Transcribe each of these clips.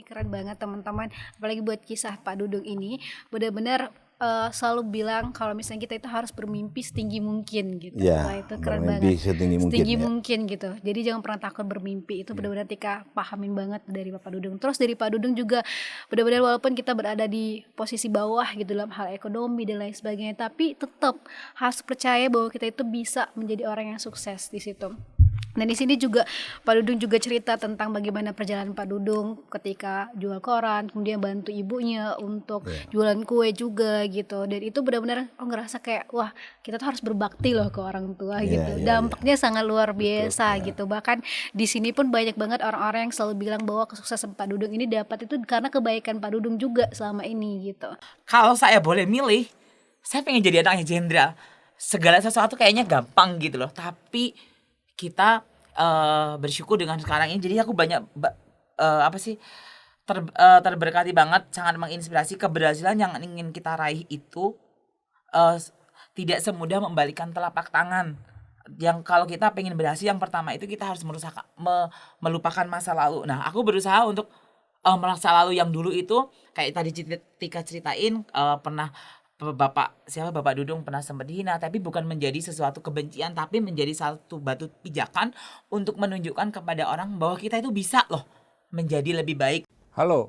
Ini keren banget teman-teman, apalagi buat kisah Pak Dudung ini benar-benar selalu bilang kalau misalnya kita itu harus bermimpi setinggi mungkin gitu. Ya, Wah, itu keren bermimpi banget. setinggi mungkin, Setinggi ya. mungkin gitu. Jadi jangan pernah takut bermimpi. Itu benar-benar Tika pahamin banget dari Bapak Dudung. Terus dari Pak Dudung juga benar-benar walaupun kita berada di posisi bawah gitu dalam hal ekonomi dan lain sebagainya, tapi tetap harus percaya bahwa kita itu bisa menjadi orang yang sukses di situ. Dan di sini juga Pak Dudung juga cerita tentang bagaimana perjalanan Pak Dudung ketika jual koran, kemudian bantu ibunya untuk jualan kue juga gitu. Dan itu benar-benar ngerasa kayak wah, kita tuh harus berbakti loh ke orang tua gitu. Dampaknya sangat luar biasa gitu. Bahkan di sini pun banyak banget orang-orang yang selalu bilang bahwa kesuksesan Pak Dudung ini dapat itu karena kebaikan Pak Dudung juga selama ini gitu. Kalau saya boleh milih, saya pengen jadi anaknya jenderal. Segala sesuatu kayaknya gampang gitu loh. Tapi kita bersyukur dengan sekarang ini. Jadi aku banyak terberkati banget, sangat menginspirasi. Keberhasilan yang ingin kita raih itu tidak semudah membalikkan telapak tangan. Yang kalau kita pengen berhasil, yang pertama itu kita harus melupakan masa lalu. Nah, aku berusaha untuk masa lalu yang dulu itu kayak tadi Tika ceritain, pernah Bapak Dudung pernah sempat dihina, tapi bukan menjadi sesuatu kebencian, tapi menjadi satu batu pijakan untuk menunjukkan kepada orang bahwa kita itu bisa loh menjadi lebih baik. Halo,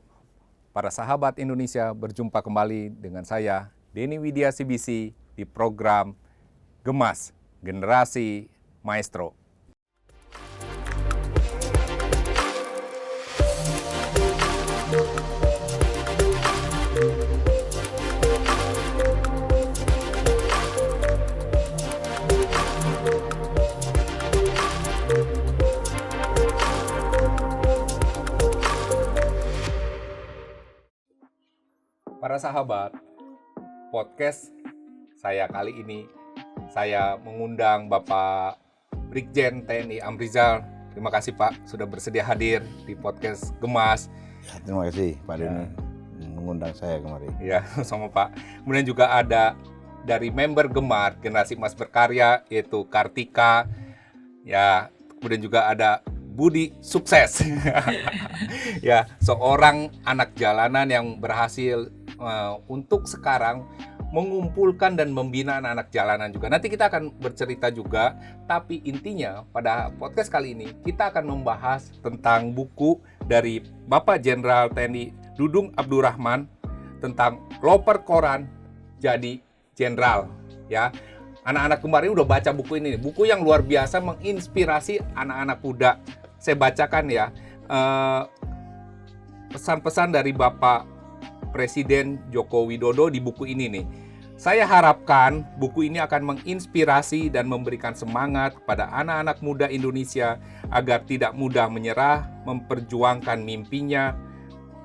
para sahabat Indonesia, berjumpa kembali dengan saya, Denny Widya CBC, di program Gemas, Generasi Maestro. Para sahabat, podcast saya kali ini, saya mengundang Bapak Brigjen TNI Amrizal. Terima kasih Pak, sudah bersedia hadir di podcast Gemas. Ya, terima kasih Pak Denny mengundang saya kemarin. Ya, sama Pak. Kemudian juga ada dari member Gemar, Generasi Emas Berkarya, yaitu Kartika. Ya, kemudian juga ada Budi Sukses. Ya, seorang anak jalanan yang berhasil untuk sekarang mengumpulkan dan membina anak-anak jalanan juga. Nanti kita akan bercerita juga, tapi intinya pada podcast kali ini kita akan membahas tentang buku dari Bapak Jenderal TNI Dudung Abdurrahman tentang loper koran jadi jenderal. Ya, anak-anak kemarin udah baca buku ini, buku yang luar biasa menginspirasi anak-anak muda. Saya bacakan ya pesan-pesan dari Bapak Presiden Joko Widodo di buku ini nih. Saya harapkan buku ini akan menginspirasi dan memberikan semangat kepada anak-anak muda Indonesia agar tidak mudah menyerah, memperjuangkan mimpinya,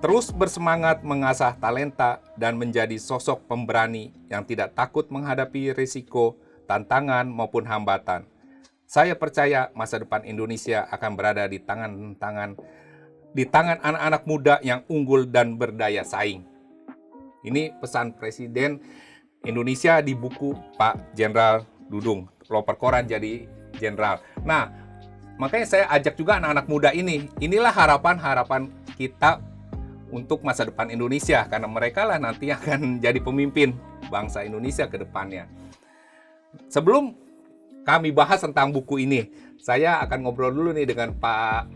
terus bersemangat mengasah talenta dan menjadi sosok pemberani yang tidak takut menghadapi risiko, tantangan maupun hambatan. Saya percaya masa depan Indonesia akan berada di tangan anak-anak muda yang unggul dan berdaya saing. Ini pesan Presiden Indonesia di buku Pak Jenderal Dudung, loper koran jadi jenderal. Nah, makanya saya ajak juga anak-anak muda ini. Inilah harapan-harapan kita untuk masa depan Indonesia, karena mereka lah nanti akan jadi pemimpin bangsa Indonesia ke depannya. Sebelum kami bahas tentang buku ini, saya akan ngobrol dulu nih dengan Pak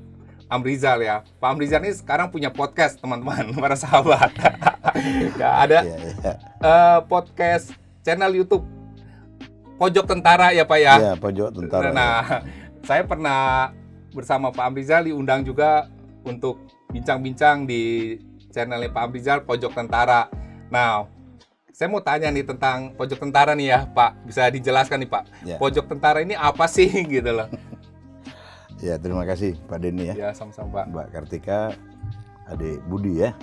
Amrizal ya. Pak Amrizal ini sekarang punya podcast, teman-teman, para sahabat. Ya, ada podcast channel YouTube Pojok Tentara ya Pak ya. Iya, Pojok Tentara. Nah, saya pernah bersama Pak Amrizal diundang juga untuk bincang-bincang di channelnya Pak Amrizal Pojok Tentara. Nah, saya mau tanya nih tentang Pojok Tentara nih ya Pak. Bisa dijelaskan nih Pak, Pojok Tentara ini apa sih gitu loh. Ya, terima kasih Pak Denny ya. Ya, sama-sama Pak. Mbak Kartika, adik Budi ya.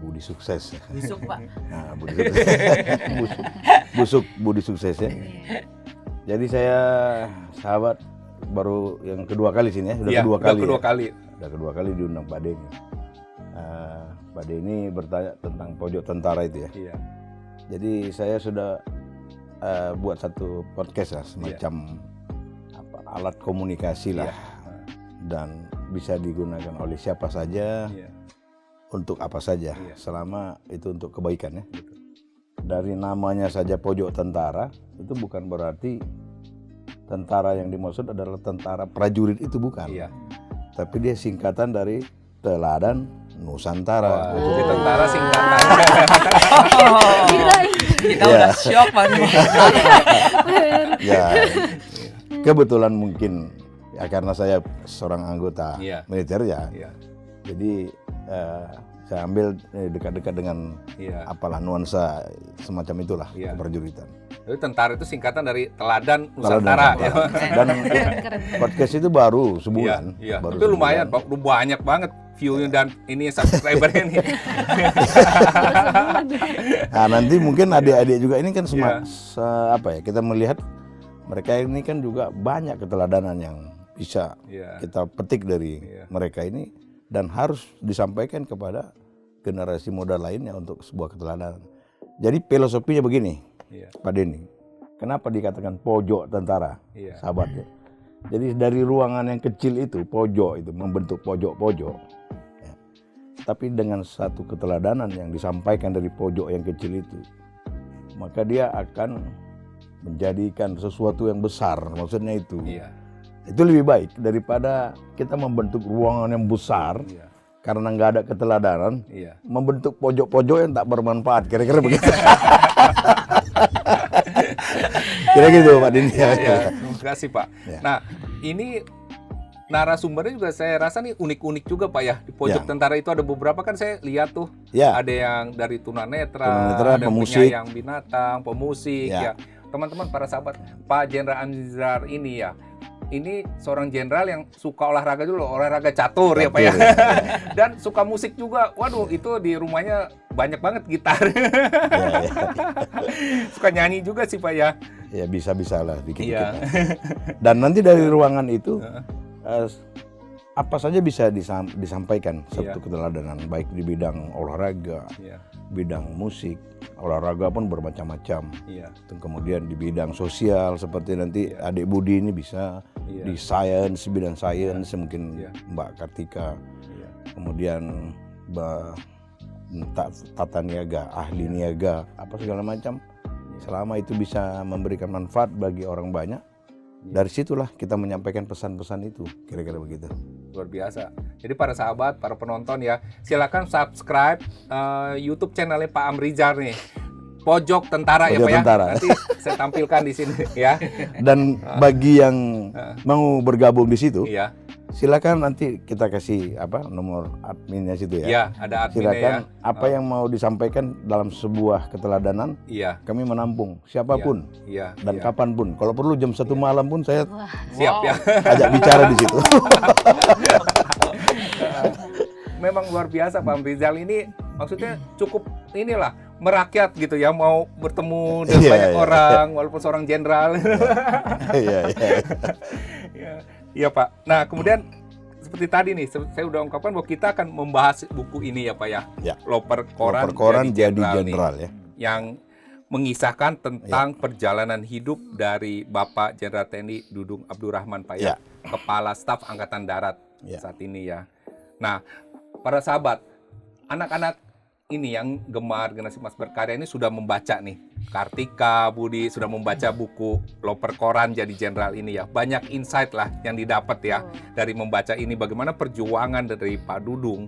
Budi Sukses. Busuk Pak. Nah, Budi Sukses. Busuk Budi Sukses ya. Jadi saya sahabat baru yang kedua kali sini ya. Sudah kedua kali diundang Pak Denny. Pak Denny bertanya tentang Pojok Tentara itu ya. Iya. Jadi saya sudah buat satu podcast lah, semacam alat komunikasi lah, dan bisa digunakan oleh siapa saja untuk apa saja, Iya. selama itu untuk kebaikan ya. Dari namanya saja pojok tentara, itu bukan berarti tentara yang dimaksud adalah tentara prajurit, itu bukan. Iya. Tapi dia singkatan dari Teladan Nusantara. Jadi tentara singkatan. Kita Iya. udah shock banget. Ya, kebetulan mungkin ya karena saya seorang anggota Iya. militer ya. Iya. Jadi saya ambil dekat-dekat dengan Iya. apalah nuansa semacam itulah Iya. keprajuritan. Jadi tentara itu singkatan dari Teladan Teladan Nusantara. Nusantara. Dan Keren. podcast itu baru sebulan. Iya. Baru Tapi lumayan, sebulan. Pak. Udah banyak banget view-nya dan ini subscriber-nya nih. Nah, nanti mungkin adik-adik juga ini kan Iya. apa ya? Kita melihat mereka ini kan juga banyak keteladanan yang bisa Iya. kita petik dari Iya. mereka ini dan harus disampaikan kepada generasi muda lainnya untuk sebuah keteladanan. Jadi filosofinya begini, Iya. Pak Denny. Kenapa dikatakan pojok tentara, Iya. sahabatnya? Jadi dari ruangan yang kecil itu, pojok itu membentuk pojok-pojok. Ya. Tapi dengan satu keteladanan yang disampaikan dari pojok yang kecil itu, maka dia akan menjadikan sesuatu yang besar. Maksudnya itu. Iya. Itu lebih baik daripada kita membentuk ruangan yang besar Iya. karena nggak ada keteladanan, Iya. membentuk pojok-pojok yang tak bermanfaat. Kira-kira begitu. Kira gitu Pak Dini. Ya, terima kasih Pak. Ya. Nah, ini narasumbernya juga saya rasa nih unik-unik juga Pak ya. Di pojok Ya. tentara itu ada beberapa kan saya lihat tuh. Ya, Ada yang dari tunanetra, Tunanetra, ada pemusik. penyayang binatang, pemusik Ya. ya. Teman-teman para sahabat, Pak Jenderal Amizar ini ya. Ini seorang jenderal yang suka olahraga dulu, olahraga catur ya Pak ya. Catur, ya. Dan suka musik juga. Waduh, itu di rumahnya banyak banget gitar. ya, ya. Suka nyanyi juga sih Pak ya. Ya bisa-bisa lah dikit-dikit. Iya. lah. Dan nanti dari ruangan itu apa saja bisa disampaikan Iya. satu keteladanan, baik di bidang olahraga, Iya. bidang musik, olahraga pun bermacam-macam. Iya. Dan kemudian di bidang sosial seperti nanti Iya. adik Budi ini bisa Iya. di sains, bidang sains mungkin Iya. Mbak Kartika, Iya. kemudian tata niaga, ahli niaga, apa segala macam. Selama itu bisa memberikan manfaat bagi orang banyak, dari situlah kita menyampaikan pesan-pesan itu, kira-kira begitu. Luar biasa. Jadi para sahabat, para penonton ya, silakan subscribe YouTube channelnya Pak Amrizar nih. Pojok Tentara ya Pojok Pak Tentara. ya. Nanti saya tampilkan di sini ya. Dan bagi yang mau bergabung di situ, Iya. silakan nanti kita kasih nomor adminnya situ ya. Iya, ada adminnya Silakan ya. apa yang mau disampaikan dalam sebuah keteladanan, Iya. kami menampung siapapun Iya. dan iya. kapanpun. Kalau perlu jam 1 malam pun saya Wah, Siap ya. ajak bicara di situ. Memang luar biasa Pak Amrizal ini, maksudnya cukup inilah merakyat gitu ya, mau bertemu dengan Iya, banyak iya. orang walaupun seorang jenderal. Iya, iya. Iya, iya Pak. Nah kemudian seperti tadi nih, saya udah ungkapkan bahwa kita akan membahas buku ini ya Pak ya. Ya. Loper Koran Koran jadi nih, jenderal ya. yang mengisahkan tentang perjalanan hidup dari Bapak Jenderal TNI Dudung Abdurrahman Pak ya, Ya. Kepala Staf Angkatan Darat Ya. saat ini ya. Nah, para sahabat, anak-anak ini yang gemar Generasi Emas Berkarya ini sudah membaca nih. Kartika, Budi sudah membaca buku Loper Koran Jadi Jenderal ini ya. Banyak insight lah yang didapat ya dari membaca ini, bagaimana perjuangan dari Pak Dudung,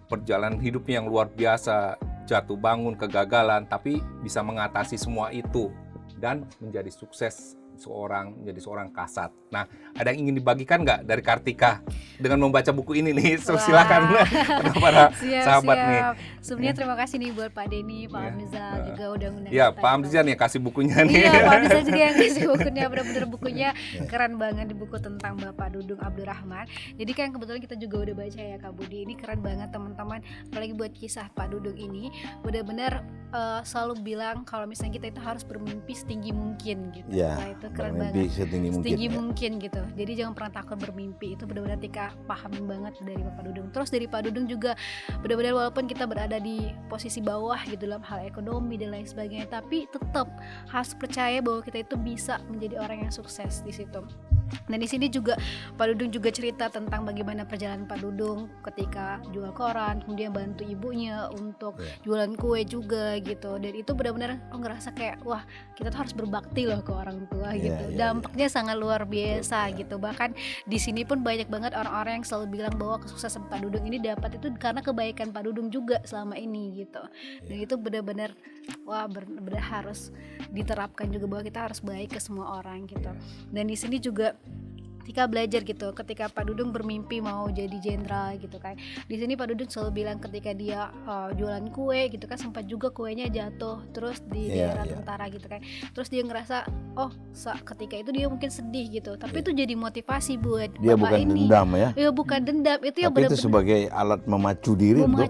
perjalanan hidupnya yang luar biasa, jatuh bangun, kegagalan, tapi bisa mengatasi semua itu dan menjadi sukses menjadi seorang kasat. Nah, ada yang ingin dibagikan nggak dari Kartika dengan membaca buku ini nih? So, silakan kepada para sahabat nih. Sebenarnya terima kasih nih buat Pak Denny, Pak Iya. Amrizal juga udah ngundang Ya, kita Pak gitu. Amrizal nih kasih bukunya nih. Iya, Pak Amrizal juga yang kasih bukunya, bener-bener bukunya keren banget, di buku tentang Bapak Dudung Abdurrahman. Jadi kan kebetulan kita juga udah baca ya Kak Budi, ini keren banget teman-teman, apalagi buat kisah Pak Dudung ini, bener-bener selalu bilang kalau misalnya kita itu harus bermimpi setinggi mungkin gitu. Ya, Nah, itu keren bermimpi banget. setinggi mungkin. Setinggi ya. mungkin gitu. Jadi jangan pernah takut bermimpi. Itu benar-benar Tika pahamin banget dari Bapak Dudung. Terus dari Pak Dudung juga benar-benar walaupun kita berada di posisi bawah gitu dalam hal ekonomi dan lain sebagainya, tapi tetap harus percaya bahwa kita itu bisa menjadi orang yang sukses di situ. Dan di sini juga Pak Dudung juga cerita tentang bagaimana perjalanan Pak Dudung ketika jual koran, kemudian bantu ibunya untuk jualan kue juga gitu. Dan itu benar-benar ngerasa kayak wah, kita tuh harus berbakti loh ke orang tua gitu. Dampaknya sangat luar biasa gitu. Bahkan di sini pun banyak banget orang-orang yang selalu bilang bahwa kesuksesan Pak Dudung ini dapat itu karena kebaikan Pak Dudung juga selama ini gitu. Dan itu benar-benar wah, benar-benar harus diterapkan juga bahwa kita harus baik ke semua orang gitu. Dan di sini juga ketika belajar gitu, ketika Pak Dudung bermimpi mau jadi jenderal gitu kan, di sini Pak Dudung selalu bilang ketika dia jualan kue gitu kan, sempat juga kuenya jatuh terus di daerah tentara gitu kan, terus dia ngerasa oh ketika itu dia mungkin sedih gitu, tapi itu jadi motivasi buat dia bapak bukan ini. dendam ya. Ya bukan dendam, itu ya Tapi benar-benar itu sebagai alat memacu diri untuk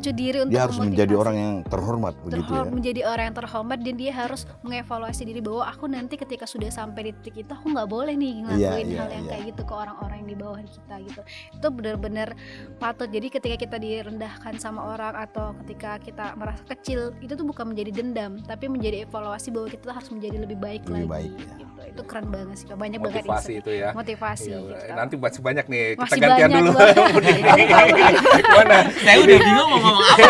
dia harus menjadi orang yang terhormat begitu ya. Menjadi orang yang terhormat, dan dia harus mengevaluasi diri bahwa aku nanti ketika sudah sampai di titik itu aku nggak boleh nih ngelakuin hal yang kayak gitu ke orang-orang yang di bawah kita gitu. Itu benar-benar patut. Jadi ketika kita direndahkan sama orang atau ketika kita merasa kecil, itu tuh bukan menjadi dendam, tapi menjadi evaluasi bahwa kita harus menjadi lebih baik lagi gitu. Itu keren banget sih, banyak banget motivasi itu ya. Motivasi Iya, gitu. nanti masih banyak nih, kita Masih gantian banyak dulu. Gimana? Saya udah bingung mau ngomong apa.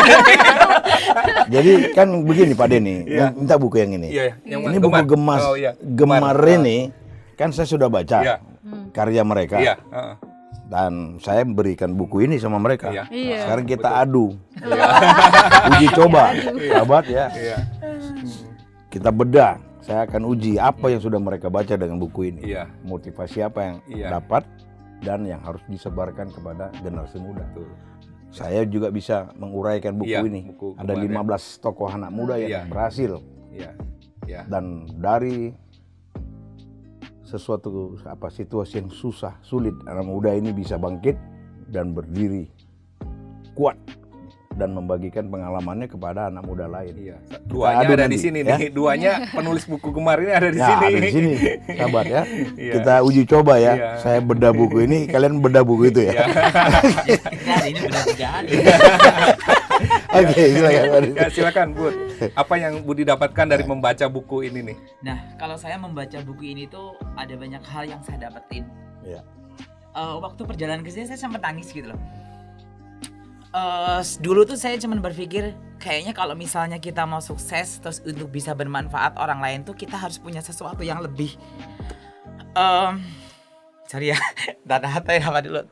Jadi kan begini Pak Denny, minta buku yang ini. Iya, yang Ini buku Gemas, Gemar ini kan saya sudah baca karya mereka. Iya. Dan saya berikan buku ini sama mereka. Iya. Sekarang kita adu. Uji coba, sahabat ya. Iya. Kita bedah. Saya akan uji apa yang sudah mereka baca dengan buku ini. Iya. Motivasi apa yang dapat dan yang harus disebarkan kepada generasi muda. Saya juga bisa menguraikan buku ini. Ada 15 tokoh anak muda yang berhasil. Iya. Dan dari sesuatu situasi yang susah, sulit, anak muda ini bisa bangkit dan berdiri kuat dan membagikan pengalamannya kepada anak muda lain. Iya. Duanya ada nanti, di sini nih. Duanya penulis buku Gemar ini ada di sini. Ada di sini, sahabat ya. Kita uji coba ya. Saya bedah buku ini, kalian bedah buku itu ya. Ini benar-benar. Oke, silakan. Ya, silakan Bud. Apa yang Budi dapatkan dari membaca buku ini nih? Nah, kalau saya membaca buku ini tuh ada banyak hal yang saya dapetin. Iya. Waktu perjalanan ke sini saya sempat nangis gitu loh. Dulu tuh saya cuma berpikir kayaknya kalau misalnya kita mau sukses terus untuk bisa bermanfaat orang lain tuh kita harus punya sesuatu yang lebih. Sorry ya, data-data apa dulu.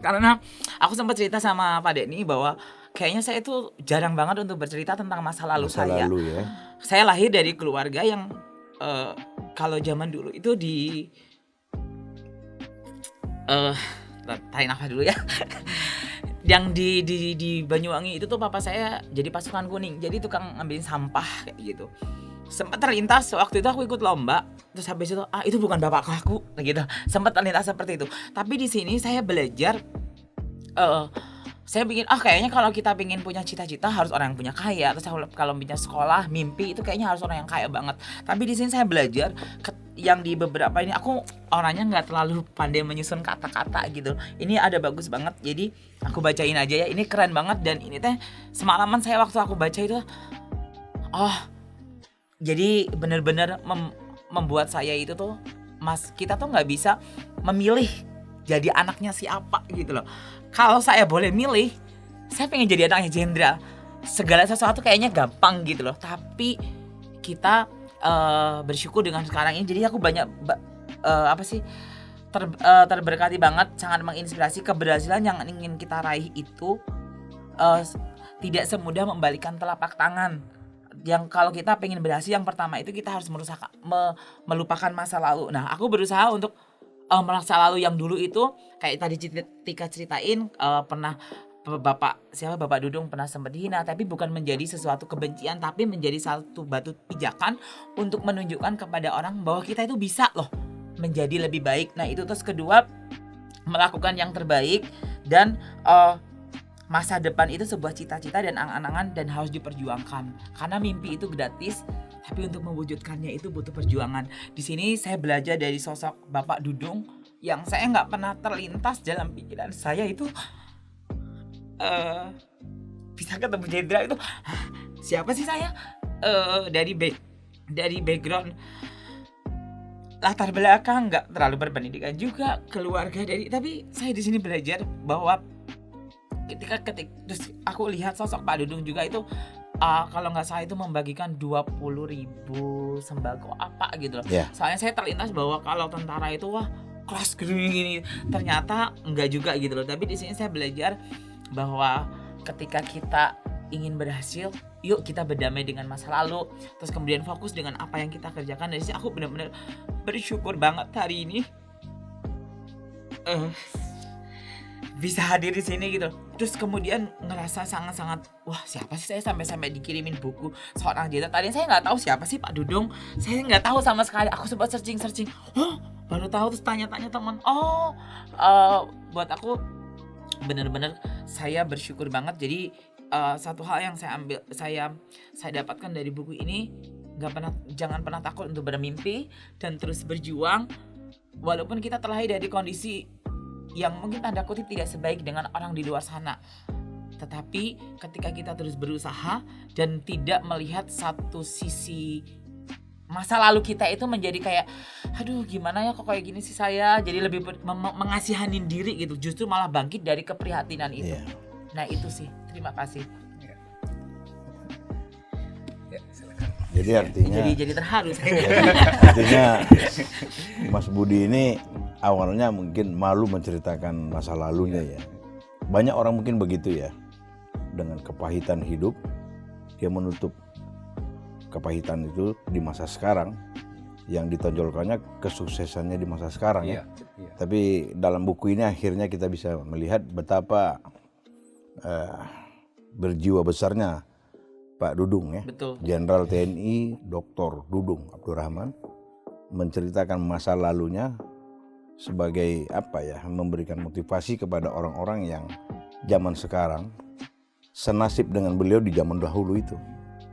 Karena aku sempat cerita sama Pak Denny bahwa kayaknya saya itu jarang banget untuk bercerita tentang masa lalu saya. Ya. Saya lahir dari keluarga yang kalau zaman dulu itu tarik nafas dulu ya. Yang di Banyuwangi itu tuh papa saya jadi pasukan kuning, jadi tukang ngambilin sampah kayak gitu. Sempat terlintas waktu itu aku ikut lomba, terus habis itu bukan bapakku aku gitu. Sempat terlintas seperti itu. Tapi di sini saya belajar saya bikin kayaknya kalau kita pengen punya cita-cita harus orang yang punya kaya. Terus kalau punya sekolah, mimpi itu kayaknya harus orang yang kaya banget. Tapi di sini saya belajar yang di beberapa ini aku orangnya nggak terlalu pandai menyusun kata-kata gitu. Ini ada bagus banget. Jadi aku bacain aja ya. Ini keren banget dan ini teh semalaman saya waktu aku baca itu jadi benar-benar membuat saya itu tuh kita tuh nggak bisa memilih jadi anaknya siapa gitu loh. Kalau saya boleh milih, saya pengen jadi anaknya jenderal. Segala sesuatu kayaknya gampang gitu loh. Tapi kita bersyukur dengan sekarang ini. Jadi aku banyak terberkati banget, sangat menginspirasi. Keberhasilan yang ingin kita raih itu tidak semudah membalikan telapak tangan. Yang kalau kita pengen berhasil, yang pertama itu kita harus melupakan masa lalu. Nah, aku berusaha untuk masa lalu yang dulu itu kayak tadi Tika ceritain pernah Bapak Dudung pernah sempat dihina, tapi bukan menjadi sesuatu kebencian, tapi menjadi satu batu pijakan untuk menunjukkan kepada orang bahwa kita itu bisa loh menjadi lebih baik. Nah itu terus kedua, melakukan yang terbaik dan masa depan itu sebuah cita-cita dan angan-angan dan harus diperjuangkan. Karena mimpi itu gratis, tapi untuk mewujudkannya itu butuh perjuangan. Di sini saya belajar dari sosok Bapak Dudung yang saya nggak pernah terlintas dalam pikiran saya itu bisa ketemu jenderal itu. Siapa sih saya? Dari background latar belakang nggak terlalu berpendidikan juga, keluarga dari, tapi saya di sini belajar bahwa ketika terus aku lihat sosok Pak Dudung juga itu kalau nggak salah itu membagikan 20.000 sembako apa gitu loh. Soalnya saya terlintas bahwa kalau tentara itu wah kelas gini, ternyata enggak juga gitu loh. Tapi di sini saya belajar bahwa ketika kita ingin berhasil, yuk kita berdamai dengan masa lalu, terus kemudian fokus dengan apa yang kita kerjakan. Dari sini aku benar-benar bersyukur banget hari ini bisa hadir di sini gitu. Terus kemudian ngerasa sangat-sangat wah, siapa sih saya sampai dikirimin buku seorang jenderal. Tadinya saya nggak tahu siapa sih Pak Dudung, saya nggak tahu sama sekali. Aku sempat searching, baru tahu, terus tanya-tanya teman. Buat aku benar-benar saya bersyukur banget. Jadi satu hal yang saya dapatkan dari buku ini, jangan pernah takut untuk bermimpi dan terus berjuang walaupun kita terlahir dari kondisi yang mungkin tanda kutip tidak sebaik dengan orang di luar sana. Tetapi ketika kita terus berusaha dan tidak melihat satu sisi masa lalu kita itu menjadi kayak aduh gimana ya kok kayak gini sih saya, jadi lebih mengasihanin diri gitu, justru malah bangkit dari keprihatinan itu. Nah itu sih, terima kasih. Jadi artinya jadi terharu saya. Artinya Mas Budi ini awalnya mungkin malu menceritakan masa lalunya ya. Banyak orang mungkin begitu ya. Dengan kepahitan hidup, dia menutup kepahitan itu di masa sekarang, yang ditonjolkannya kesuksesannya di masa sekarang ya. Tapi dalam buku ini akhirnya kita bisa melihat betapa berjiwa besarnya Pak Dudung ya. Betul. Jenderal TNI Dr. Dudung Abdurrahman menceritakan masa lalunya sebagai memberikan motivasi kepada orang-orang yang zaman sekarang senasib dengan beliau di zaman dahulu itu,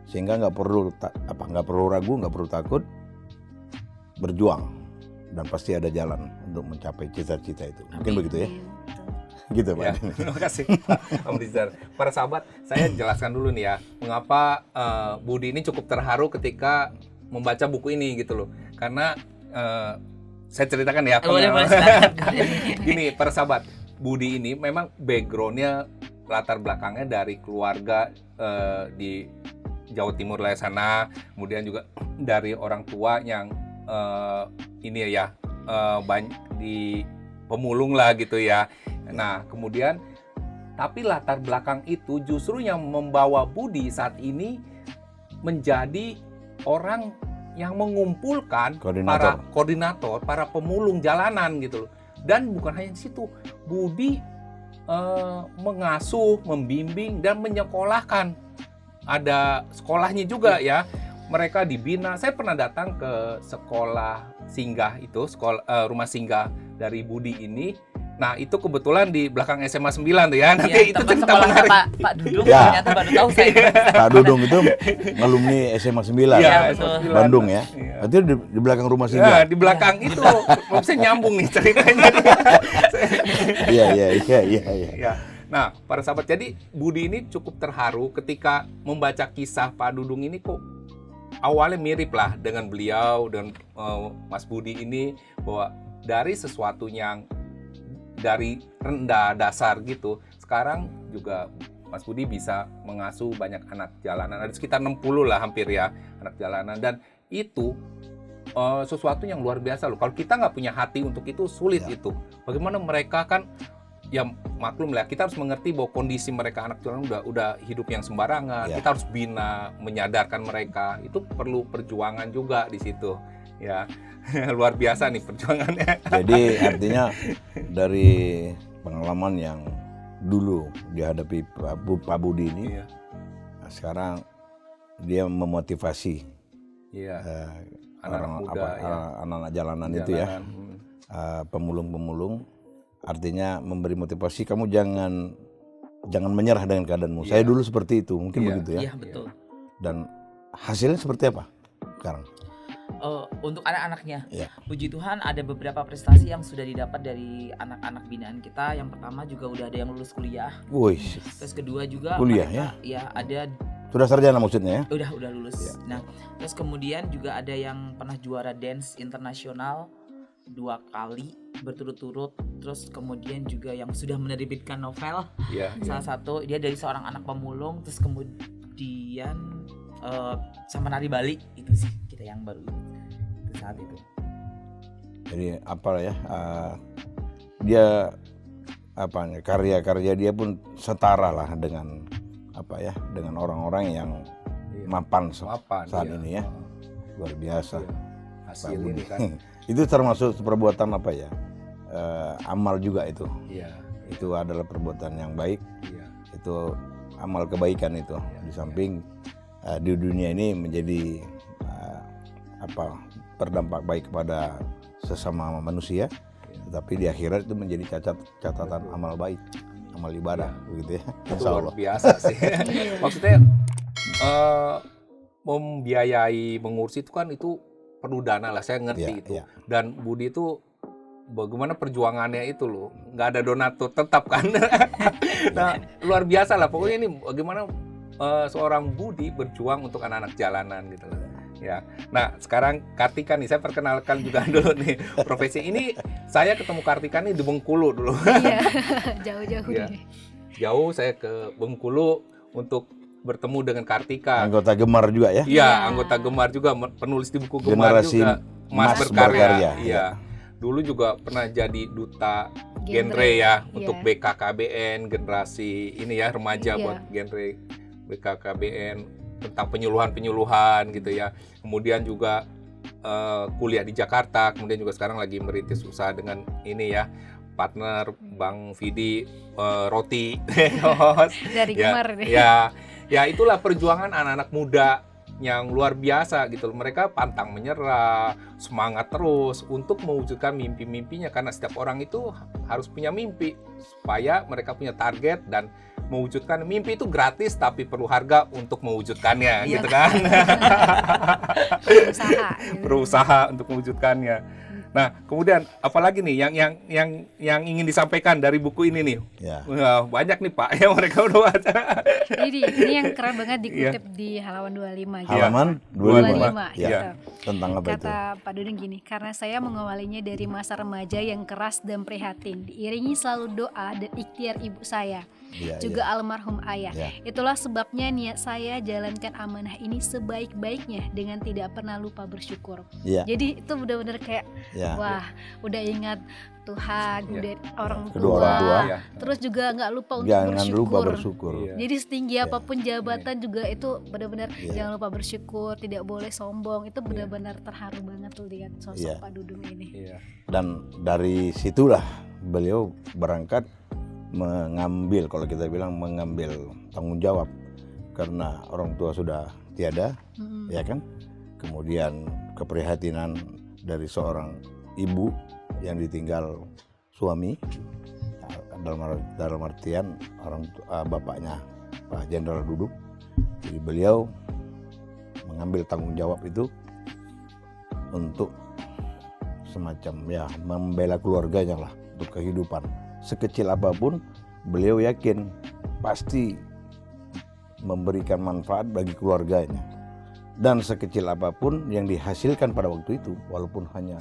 sehingga nggak perlu ragu, nggak perlu takut, berjuang dan pasti ada jalan untuk mencapai cita-cita itu. Mungkin begitu ya. Gitu Pak. Ya, terima kasih Pak Amrizar. Para sahabat, saya jelaskan dulu nih ya, mengapa Budi ini cukup terharu ketika membaca buku ini gitu loh. Karena saya ceritakan ya. Gini para sahabat, Budi ini memang backgroundnya, latar belakangnya dari keluarga di Jawa Timur lah sana, kemudian juga dari orang tua yang banyak di pemulung lah gitu ya. Nah kemudian tapi latar belakang itu justru yang membawa Budi saat ini menjadi orang yang mengumpulkan para koordinator, para pemulung jalanan gitu loh. Dan bukan hanya di situ, Budi mengasuh, membimbing dan menyekolahkan. Ada sekolahnya juga ya. Mereka dibina. Saya pernah datang ke sekolah singgah itu, rumah singgah dari Budi ini. Nah, itu kebetulan di belakang SMA 9 tuh ya. Nanti itu cerita menarik. Pak Dudung ternyata baru tahu saya. Pak Dudung itu alumni SMA 9 Bandung ya. Berarti di belakang rumah singgah. Di belakang itu. Mau bisa nyambung nih ceritanya. Iya. Nah, para sahabat, jadi Budi ini cukup terharu ketika membaca kisah Pak Dudung ini, kok awalnya mirip lah dengan beliau dan Mas Budi ini, bahwa dari sesuatu yang dari rendah dasar gitu, sekarang juga Mas Budi bisa mengasuh banyak anak jalanan, ada sekitar 60 lah hampir ya anak jalanan, dan itu sesuatu yang luar biasa loh. Kalau kita nggak punya hati untuk itu, sulit itu. Bagaimana mereka kan, ya maklum lah, kita harus mengerti bahwa kondisi mereka anak jalanan udah hidup yang sembarangan. Kita harus bina, menyadarkan mereka, itu perlu perjuangan juga di situ ya. Luar biasa nih perjuangannya. Jadi artinya dari pengalaman yang dulu dihadapi Pak Budi ini, sekarang dia memotivasi anak-anak jalanan itu ya, pemulung-pemulung. Artinya memberi motivasi, kamu jangan menyerah dengan keadaanmu. Saya dulu seperti itu, mungkin begitu ya. Iya, betul. Dan hasilnya seperti apa sekarang? Untuk anak-anaknya, puji Tuhan ada beberapa prestasi yang sudah didapat dari anak-anak binaan kita. Yang pertama juga udah ada yang lulus kuliah. Wih. Terus kedua juga kuliah mereka, ya ada Sudah sarjana maksudnya ya? Udah lulus. Iya. Nah, terus kemudian juga ada yang pernah juara dance internasional 2 kali berturut-turut. Terus kemudian juga yang sudah menerbitkan novel. Iya. Salah satu dia dari seorang anak pemulung, terus kemudian sama nari Bali itu sih kita yang baru itu saat itu. Jadi apa ya? Dia karya-karya dia pun setara lah dengan dengan orang-orang yang mapan saat iya. ini ya. Luar biasa. Hasil Pak ini Budi. kan. Itu termasuk perbuatan amal juga itu. Iya. Itu adalah perbuatan yang baik. Iya. Itu amal kebaikan itu. Di samping di dunia ini menjadi berdampak baik kepada sesama manusia, tetapi di akhirat itu menjadi catatan amal baik, amal ibadah, begitu ya. Itu Insya luar Allah. biasa sih. Maksudnya membiayai mengurus itu kan itu perlu dana lah, saya ngerti Iya, itu. iya. Dan Budi itu bagaimana perjuangannya itu loh, nggak ada donatur tetap kan. Nah, luar biasa lah pokoknya ini bagaimana seorang Budi berjuang untuk anak-anak jalanan gitu loh. Ya, nah sekarang Kartika nih, saya perkenalkan juga dulu nih profesi ini. Saya ketemu Kartika nih di Bengkulu dulu. Iya, jauh-jauh Iya. nih. Jauh saya ke Bengkulu untuk bertemu dengan Kartika. Anggota Gemar juga ya. Iya, Iya. anggota Gemar juga, penulis di buku Gemar Generasi juga. Mas Mas Berkarya. Berkarya, Iya. iya. Dulu juga pernah jadi duta Genre, genre ya iya. untuk BKKBN, generasi ini ya remaja Iya. buat genre BKKBN tentang penyuluhan gitu ya. Kemudian juga kuliah di Jakarta, kemudian juga sekarang lagi merintis usaha dengan ini ya, partner Bang Vidi Roti. Dari Gemar nih. Ya itulah perjuangan anak-anak muda yang luar biasa gitu. Mereka pantang menyerah, semangat terus untuk mewujudkan mimpi-mimpinya, karena setiap orang itu harus punya mimpi supaya mereka punya target, dan mewujudkan mimpi itu gratis tapi perlu harga untuk mewujudkannya, Iya. gitu kan. Berusaha gitu. Berusaha untuk mewujudkannya. Nah, kemudian apalagi nih yang ingin disampaikan dari buku ini nih? Ya. Wah, banyak nih Pak yang mereka udah baca. Jadi ini yang keren banget dikutip di halaman 25 gitu. Halaman 25 25. Ya. gitu. Tentang apa itu? Kata Pak Dudung gini, karena saya mengawalinya dari masa remaja yang keras dan prihatin, diiringi selalu doa dan ikhtiar ibu saya, Ya, juga almarhum ayah. Ya. Itulah sebabnya niat saya jalankan amanah ini sebaik-baiknya dengan tidak pernah lupa bersyukur. Ya. Jadi itu benar-benar kayak Ya. wah, udah ingat Tuhan, Ya. udah orang Kedua orang tua. Ya. terus juga nggak lupa untuk Jangan bersyukur. lupa bersyukur. Iya. Jadi setinggi apapun jabatan juga itu benar-benar Iya. jangan lupa bersyukur, tidak boleh sombong. Itu benar-benar terharu banget tuh lihat sosok Iya. Pak Dudung ini. Iya. Dan dari situlah beliau berangkat mengambil, kalau kita bilang mengambil tanggung jawab, karena orang tua sudah tiada, Mm-mm. ya kan. Kemudian keprihatinan dari seorang ibu yang ditinggal suami, dalam artian bapaknya Pak Jenderal Dudung. Jadi beliau mengambil tanggung jawab itu untuk semacam ya membela keluarganya lah, untuk kehidupan. Sekecil apapun beliau yakin pasti memberikan manfaat bagi keluarganya. Dan sekecil apapun yang dihasilkan pada waktu itu, walaupun hanya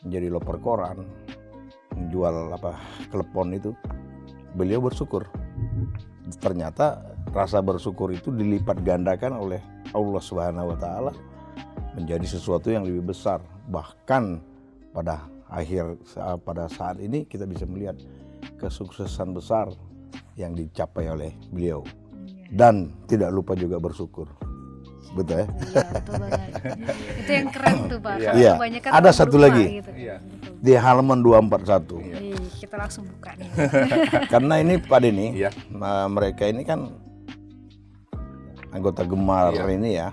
menjadi loper koran, menjual klepon itu, beliau bersyukur. Ternyata rasa bersyukur itu dilipat gandakan oleh Allah Subhanahu wa taala menjadi sesuatu yang lebih besar. Bahkan pada saat ini kita bisa melihat kesuksesan besar yang dicapai oleh beliau. Dan tidak lupa juga bersyukur. Betul ya? Iya, betul banget. Itu yang keren tuh Pak. Iya. Karena Iya. kebanyakan Ada orang satu lupa lagi. gitu. Iya. Betul. Di halaman 241. Nih, kita langsung buka nih. Karena ini Pak Denny, Iya. mereka ini kan anggota Gemar Iya. ini ya,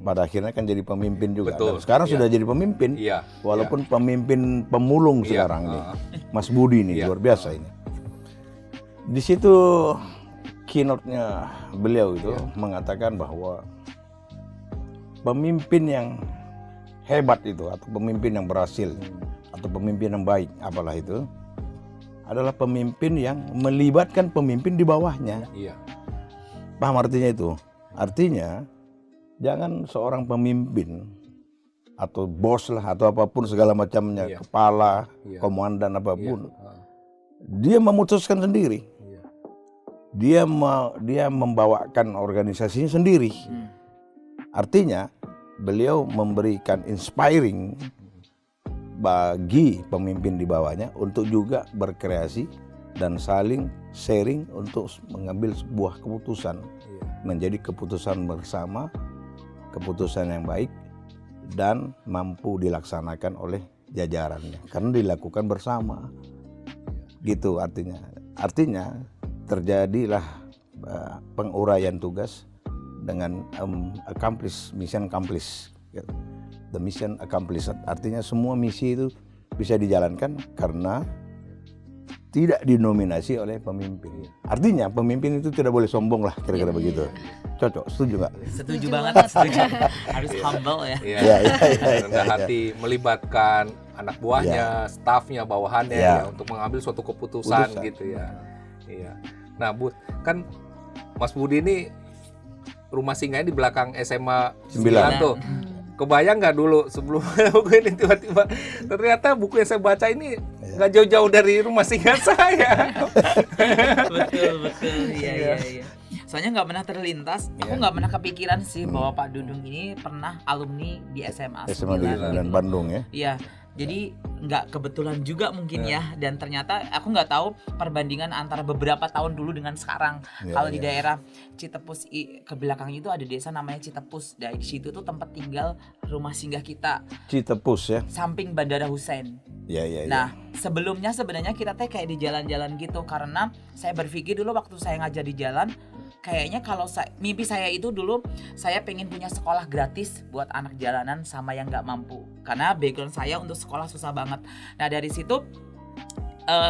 pada akhirnya kan jadi pemimpin juga. Betul. Dan sekarang Iya. sudah jadi pemimpin, Iya. walaupun pemimpin pemulung Iya. sekarang nih. Mas Budi nih Iya. luar biasa ini. Di situ keynote-nya beliau itu mengatakan bahwa pemimpin yang hebat itu, atau pemimpin yang berhasil, atau pemimpin yang baik, apalah itu, adalah pemimpin yang melibatkan pemimpin di bawahnya. Iya. Paham artinya itu? Artinya jangan seorang pemimpin atau bos lah atau apapun segala macamnya, kepala, komandan apapun, dia memutuskan sendiri. Dia membawakan organisasinya sendiri. Artinya beliau memberikan inspiring bagi pemimpin di bawahnya untuk juga berkreasi dan saling sharing untuk mengambil sebuah keputusan, menjadi keputusan bersama, keputusan yang baik dan mampu dilaksanakan oleh jajarannya karena dilakukan bersama. Gitu artinya terjadilah penguraian tugas dengan mission accomplished. The mission accomplished. Artinya semua misi itu bisa dijalankan karena tidak dinominasi oleh pemimpin. Artinya pemimpin itu tidak boleh sombong lah, kira-kira begitu. Cocok, setuju nggak? Setuju banget, setuju. Harus humble ya. Rendah hati, melibatkan anak buahnya, stafnya, bawahannya ya, untuk mengambil suatu keputusan gitu ya. Iya. Nah, Bu, kan Mas Budi ini rumah singgahnya di belakang SMA 9 tuh. Kebayang nggak dulu sebelum buku ini tiba-tiba ternyata buku yang saya baca ini nggak jauh-jauh dari rumah singgah saya. Betul, iya. Soalnya nggak pernah terlintas, aku nggak pernah kepikiran sih bahwa Pak Dudung ini pernah alumni di SMA 9 dan Bandung ya. Iya. Jadi nggak kebetulan juga mungkin ya, dan ternyata aku nggak tahu perbandingan antara beberapa tahun dulu dengan sekarang. Kalau di daerah Citepus ke belakang itu ada desa namanya Citepus. Dari situ tuh tempat tinggal rumah singgah kita. Citepus ya. Samping Bandara Hussein. Iya. Nah sebelumnya sebenarnya kita teh kayak di jalan-jalan gitu, karena saya berpikir dulu waktu saya ngajar di jalan, kayaknya kalau mimpi saya itu dulu saya pengen punya sekolah gratis buat anak jalanan sama yang nggak mampu, karena background saya untuk sekolah susah banget. Nah dari situ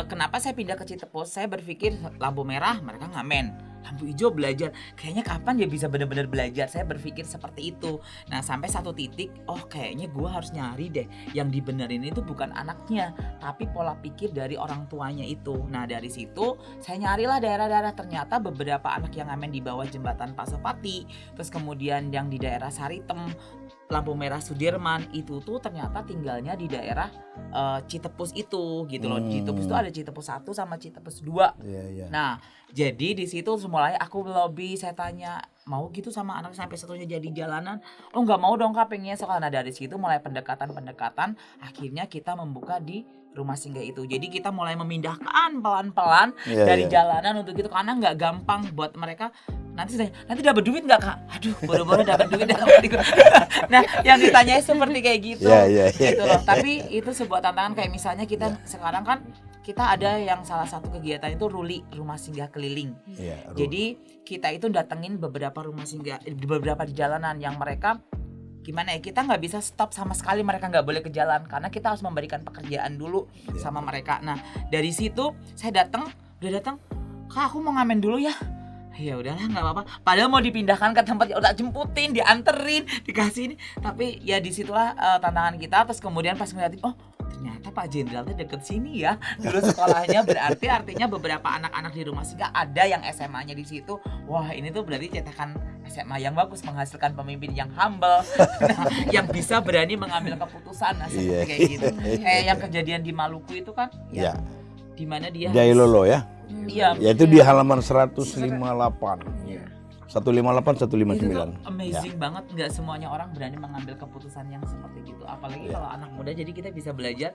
kenapa saya pindah ke Citepus, saya berpikir lampu merah mereka ngamen, lampu hijau belajar, kayaknya kapan dia bisa benar-benar belajar. Saya berpikir seperti itu. Nah sampai satu titik, kayaknya gue harus nyari deh yang dibenerin itu bukan anaknya, tapi pola pikir dari orang tuanya itu. Nah dari situ saya nyarilah daerah-daerah, ternyata beberapa anak yang ngamen di bawah jembatan Pasopati, terus kemudian yang di daerah Saritem, lampu merah Sudirman, itu tuh ternyata tinggalnya di daerah Citepus itu gitu loh. Citepus itu ada Citepus 1 sama Citepus 2. Nah jadi di situ mulai aku lobby, saya tanya mau gitu sama anak sampai satunya jadi jalanan. Nggak mau dong Kak, pengennya sekolah. Nah dari situ mulai pendekatan, akhirnya kita membuka di rumah singgah itu. Jadi kita mulai memindahkan pelan-pelan dari jalanan untuk itu, karena nggak gampang buat mereka. Nanti dapat duit nggak Kak? Aduh, boro-boro dapat duit. Nah, yang ditanyai seperti kayak gitu, gitu loh. Tapi itu sebuah tantangan. Kayak misalnya kita sekarang kan kita ada yang salah satu kegiatan itu Ruli, rumah singgah keliling. Jadi kita itu datengin beberapa rumah singgah, beberapa di jalanan yang mereka gimana ya, kita nggak bisa stop sama sekali, mereka nggak boleh ke jalan karena kita harus memberikan pekerjaan dulu sama mereka. Nah dari situ saya udah datang, Kak aku mau ngamen dulu ya. Ya udahlah nggak apa-apa. Padahal mau dipindahkan ke tempat yang udah jemputin, dianterin, dikasih ini. Tapi ya disitulah tantangan kita. Terus kemudian pas ngeliatin, ternyata Pak Jenderalnya deket sini ya dulu sekolahnya. Berarti artinya beberapa anak-anak di rumah singgah ada yang SMA-nya di situ. Wah ini tuh berarti cetakan SMA yang bagus, menghasilkan pemimpin yang humble, yang bisa berani mengambil keputusan. Nah seperti kayak gitu. Kayak yang kejadian di Maluku itu kan, di mana dia Jailolo ya. Iya. Yaitu di halaman 158. 158 159. Itu tuh amazing banget, nggak semuanya orang berani mengambil keputusan yang seperti gitu. Apalagi kalau anak muda, jadi kita bisa belajar.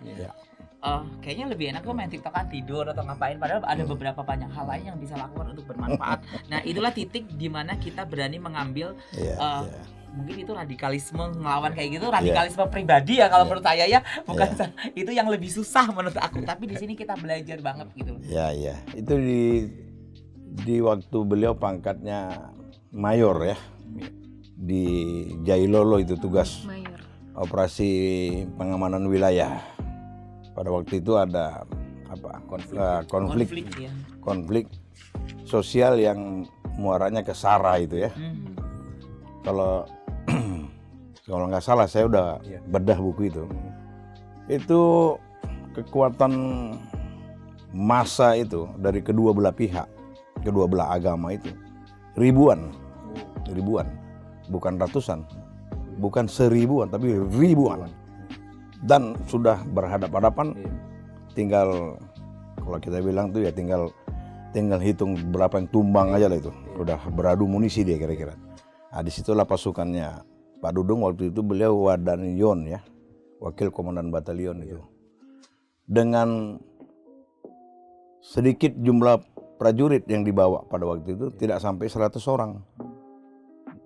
Kayaknya lebih enak tuh main TikTokan, tidur atau ngapain, padahal ada beberapa banyak hal lain yang bisa lakukan untuk bermanfaat. Nah itulah titik dimana kita berani mengambil mungkin itu radikalisme, ngelawan kayak gitu, radikalisme pribadi ya kalau menurut saya ya, bukan itu yang lebih susah menurut aku. Tapi di sini kita belajar banget gitu. Itu di waktu beliau pangkatnya mayor ya, di Jailolo itu tugas Mayor. operasi pengamanan wilayah. Pada waktu itu ada konflik sosial yang muaranya ke SARA itu ya. Kalau nggak salah saya udah bedah buku itu. Itu kekuatan massa itu dari kedua belah pihak, kedua belah agama itu ribuan. ribuan, bukan ratusan, bukan seribuan, tapi ribuan. Dan sudah berhadapan-hadapan, tinggal kalau kita bilang tuh ya tinggal hitung berapa yang tumbang aja lah itu. Udah beradu munisi dia kira-kira. Nah, disitulah pasukannya Pak Dudung waktu itu, beliau Wadanyon ya, wakil komandan batalion itu. Dengan sedikit jumlah prajurit yang dibawa pada waktu itu, tidak sampai 100 orang.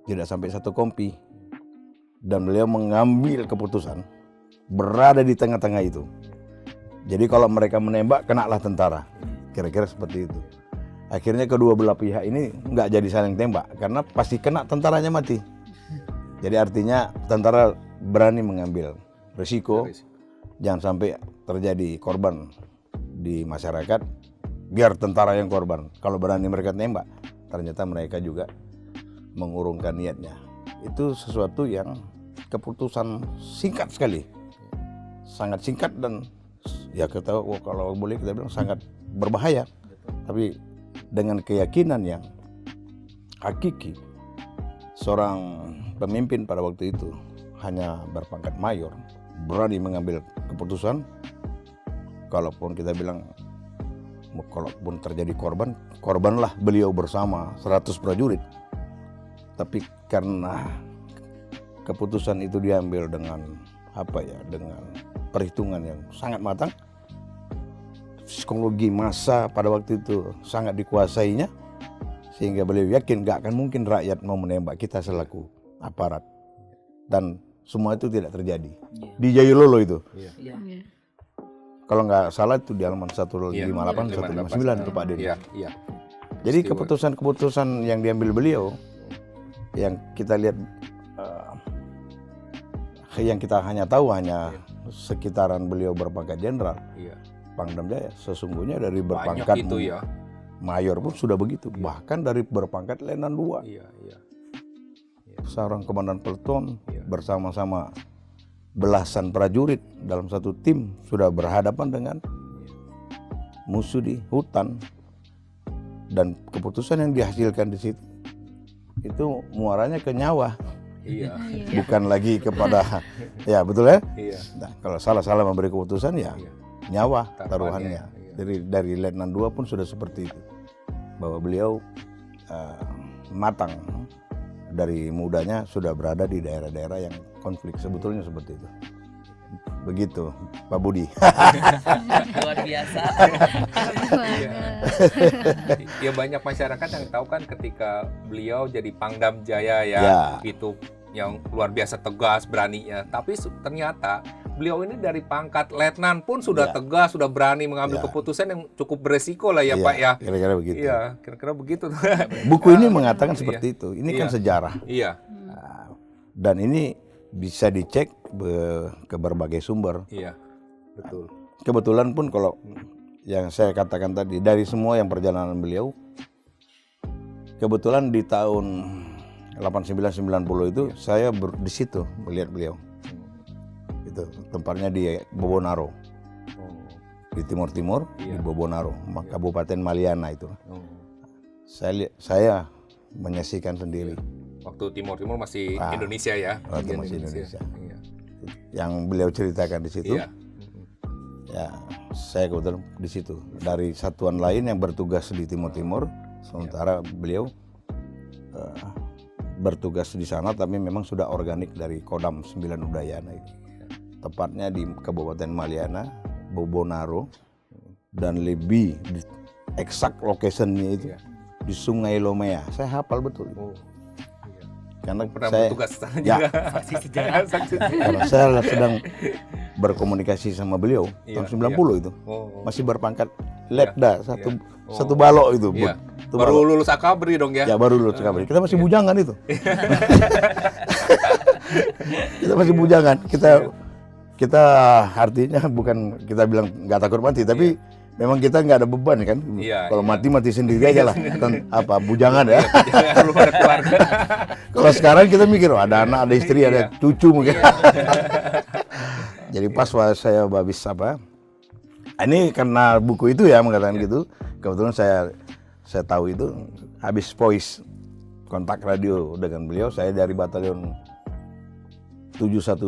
Tidak sampai satu kompi. Dan beliau mengambil keputusan berada di tengah-tengah itu. Jadi kalau mereka menembak, kenalah tentara. Kira-kira seperti itu. Akhirnya kedua belah pihak ini nggak jadi saling tembak, karena pasti kena tentaranya mati. Jadi artinya tentara berani mengambil risiko, jangan sampai terjadi korban di masyarakat, biar tentara yang korban. Kalau berani mereka tembak, ternyata mereka juga mengurungkan niatnya. Itu sesuatu yang keputusan singkat sekali, sangat singkat, dan ya kita kalau boleh kita bilang sangat berbahaya. Tapi dengan keyakinan yang hakiki, seorang pemimpin pada waktu itu hanya berpangkat mayor berani mengambil keputusan, kalaupun kita bilang kalaupun terjadi korban, korbanlah beliau bersama 100 prajurit. Tapi karena keputusan itu diambil dengan dengan perhitungan yang sangat matang, psikologi massa pada waktu itu sangat dikuasainya, sehingga beliau yakin gak akan mungkin rakyat mau menembak kita selaku aparat. Dan semua itu tidak terjadi. Di Jayulolo itu. Kalau nggak salah itu di halaman 158, 159 itu Pak Din. Jadi keputusan-keputusan yang diambil beliau, yang kita lihat, yang kita hanya tahu hanya sekitaran beliau berpangkat jenderal, Pangdam Jaya, sesungguhnya dari berpangkat itu ya. mayor pun sudah begitu, bahkan dari berpangkat Letnan 2. Seorang komandan peleton bersama-sama belasan prajurit dalam satu tim sudah berhadapan dengan musuh di hutan, dan keputusan yang dihasilkan di situ itu muaranya ke nyawa, bukan lagi kepada ya betul ya. Nah, kalau salah memberi keputusan ya nyawa taruhannya. Dari Letnan 2 pun sudah seperti itu, bahwa beliau matang dari mudanya sudah berada di daerah-daerah yang konflik, sebetulnya seperti itu. Begitu Pak Budi. Luar biasa. Ya banyak masyarakat yang tahu kan ketika beliau jadi Pangdam Jaya ya. Itu yang luar biasa tegas beraninya. Tapi ternyata beliau ini dari pangkat letnan pun sudah tegas, sudah berani mengambil keputusan yang cukup beresiko lah ya Pak ya. Kira-kira begitu. Iya, kira-kira begitu. Buku ini mengatakan seperti itu. Ini kan sejarah. Iya. Dan ini bisa dicek ke berbagai sumber. Iya, betul. Kebetulan pun kalau yang saya katakan tadi, dari semua yang perjalanan beliau, kebetulan di tahun 89-90 itu saya di situ melihat beliau. Itu tempatnya di Bobonaro, di timur-timur, di Bobonaro, Kabupaten Maliana itu. Saya menyaksikan sendiri. Waktu timur-timur masih Indonesia ya. Waktu masih Indonesia. Yang beliau ceritakan di situ. Ya, saya kebetulan di situ. Dari satuan lain yang bertugas di timur-timur, sementara beliau bertugas di sana, tapi memang sudah organik dari Kodam 9 Udayana itu. Tepatnya di Kabupaten Maliana, Bobonaro, dan lebih eksak location-nya itu di Sungai Lomea. Saya hafal betul itu. Karena pernah saya bertugas sana juga. Saksi sejarah. karena saya sedang berkomunikasi sama beliau tahun 90 itu. Masih berpangkat letda satu balok itu. Baru lulus akabri dong ya? Ya baru lulus akabri. Kita masih bujangan itu. Kita masih bujangan. Kita artinya bukan kita bilang nggak takut mati, tapi memang kita nggak ada beban kan. Kalau mati sendiri aja lah. Kan bujangan ya. Belum ada keluarga. Kalau sekarang kita mikir ada anak, ada istri, ada cucu mungkin. Jadi pas saya habis ini karena buku itu ya mengatakan gitu. Kebetulan saya tahu itu habis voice kontak radio dengan beliau. Saya dari batalion 712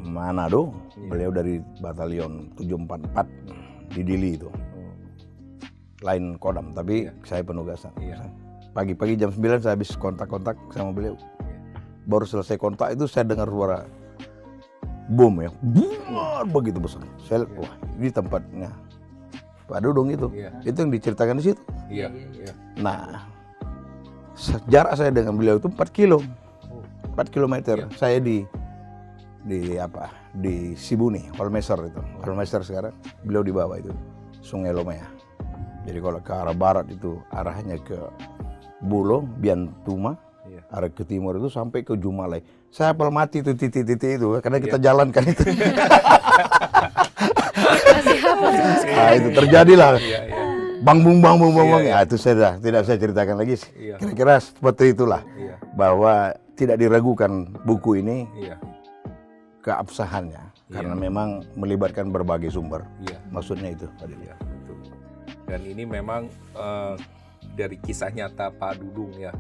Manado, beliau dari batalion 744 di Dili itu. Lain kodam, tapi saya penugasan. Pagi-pagi jam 9 saya habis kontak-kontak sama beliau. Baru selesai kontak itu saya dengar suara bom ya, begitu besar. Saya lihat, wah ini tempatnya Pak Dudung itu. Itu yang diceritakan di situ. Nah, jarak saya dengan beliau itu 4 kilometer. Saya di Sibuni, Holmeser itu. Holmeser sekarang, beliau di bawah itu, Sungai Lomaya. Jadi kalau ke arah barat itu arahnya ke Bulo, Biantuma, arah ke timur itu sampai ke Jumalai. Saya hafal mati itu titik-titik itu karena kita jalankan itu. Nah, itu terjadilah. Bang. Ya, itu saya tidak saya ceritakan lagi. Kira-kira seperti itulah. Bahwa tidak diragukan buku ini keabsahannya karena memang melibatkan berbagai sumber. Maksudnya itu. Betul. Dan ini memang dari kisah nyata Pak Dudung ya.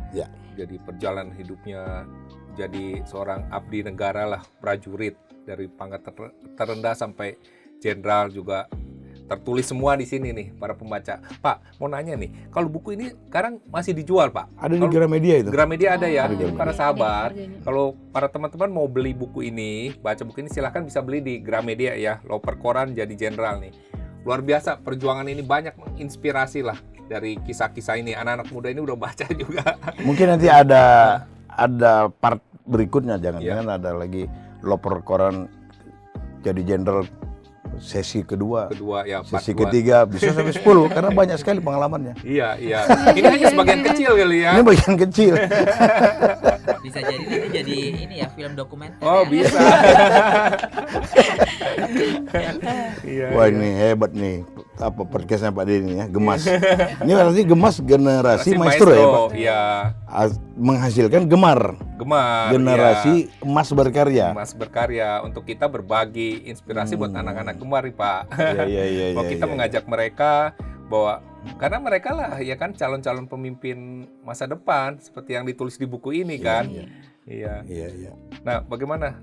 Jadi perjalanan hidupnya jadi seorang abdi negara lah, prajurit dari pangkat terendah sampai jenderal juga tertulis semua di sini nih para pembaca. Pak, mau nanya nih, kalau buku ini sekarang masih dijual Pak? Ada di Gramedia itu. Gramedia ada ya. Ada Para sahabat, kalau para teman-teman mau beli buku ini, baca buku ini silahkan bisa beli di Gramedia ya. Loper Koran jadi jenderal nih. Luar biasa perjuangan ini, banyak menginspirasi lah dari kisah-kisah ini. Anak-anak muda ini udah baca juga. Mungkin nanti ada part berikutnya, jangan-jangan ada lagi Loper Koran jadi jenderal sesi kedua ya, sesi ketiga bisa sampai 10 karena banyak sekali pengalamannya. Iya. Ini hanya sebagian kecil kali ya. Ini bagian kecil. Bisa jadi nanti jadi ini ya film dokumenter. Oh, ya. bisa. Wah, ini hebat nih. Apa podcastnya Pak Denny ya, Gemas. Ini berarti Gemas generasi maestro ya Pak. Iya. Menghasilkan gemar. Generasi emas berkarya. Emas berkarya untuk kita berbagi inspirasi buat anak-anak gemar nih Pak. Iya. Bahwa kita mengajak mereka bahwa karena mereka lah ya kan calon-calon pemimpin masa depan seperti yang ditulis di buku ini kan. Iya. Nah, bagaimana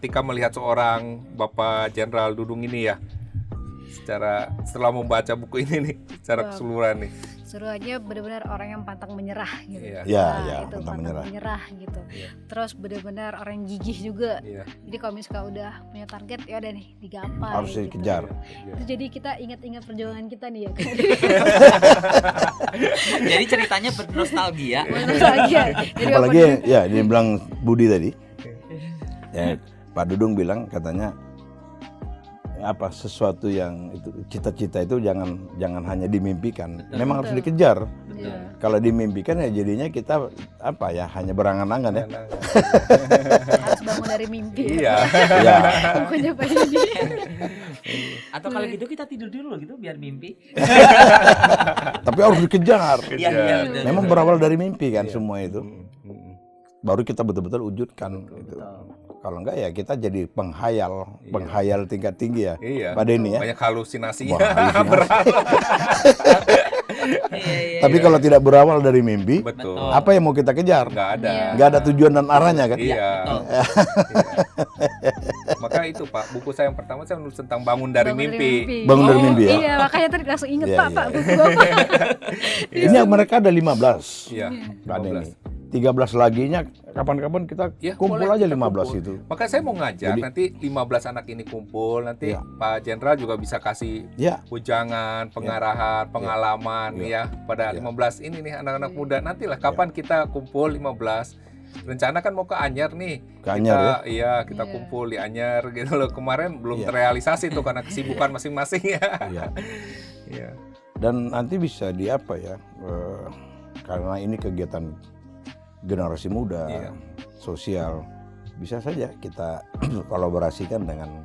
Tika melihat seorang Bapak Jenderal Dudung ini ya? Setelah membaca buku ini nih, secara keseluruhan nih. Seru aja benar-benar orang yang pantang menyerah gitu. Iya, itu pantang menyerah gitu. Terus benar-benar orang yang gigih juga. Jadi kalau misalkan udah punya target ya udah nih digapai. Harus dikejar. Itu jadi kita ingat-ingat perjuangan kita nih ya. Jadi ceritanya bernostalgia. Jadi apalagi ya dia bilang Budi tadi. Ya, Pak Dudung bilang katanya apa sesuatu yang itu cita-cita itu jangan hanya dimimpikan. Memang harus dikejar. Kalau dimimpikan ya jadinya kita apa ya hanya berangan-angan ya. Harus bangun dari mimpi. Iya. Pokoknya Pak ini. Atau kalau gitu kita tidur dulu gitu biar mimpi. Tapi harus dikejar. Iya. Memang berawal dari mimpi kan semua itu. Baru kita betul-betul wujudkan gitu. Kalau enggak ya kita jadi penghayal tingkat tinggi ya. Pak Denny ya. Banyak halusinasinya. Tapi kalau tidak berawal dari mimpi, betul. Apa yang mau kita kejar? Nggak ada tujuan dan arahnya kan? Iya. Maka itu Pak, buku saya yang pertama saya menulis tentang bangun dari mimpi. Bangun dari mimpi ya. Iya, makanya tadi langsung inget Pak buku apa. Ini mereka ada 15. Iya. Pak Denny. 13 laginya kapan-kapan kita kumpul aja 15 itu. Maka saya mau ngajak nanti 15 anak ini kumpul, nanti Pak Jenderal juga bisa kasih ujangan, pengarahan, pengalaman ya pada 15 ini nih anak-anak muda. Nantilah kapan kita kumpul 15. Rencana kan mau ke Anyar nih. Ke Anyar ya? Iya, kita kumpul di Anyar gitu loh. Kemarin belum terrealisasi tuh karena kesibukan masing-masing ya. Iya. Dan nanti bisa di apa ya? Karena ini kegiatan generasi muda, sosial, bisa saja kita kolaborasikan dengan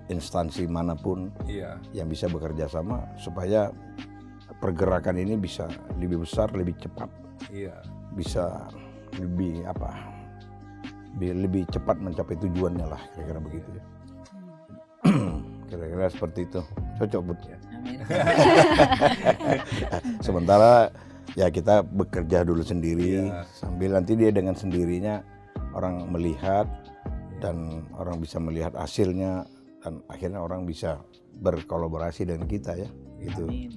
instansi manapun yang bisa bekerja sama supaya pergerakan ini bisa lebih besar, lebih cepat, bisa lebih cepat mencapai tujuannya lah, kira-kira begitu ya. Kira-kira seperti itu, cocok Bud. Amin. Sementara Ya kita bekerja dulu sendiri, Iya. sambil nanti dia dengan sendirinya orang melihat dan orang bisa melihat hasilnya dan akhirnya orang bisa berkolaborasi dengan kita ya. Gitu. Amin.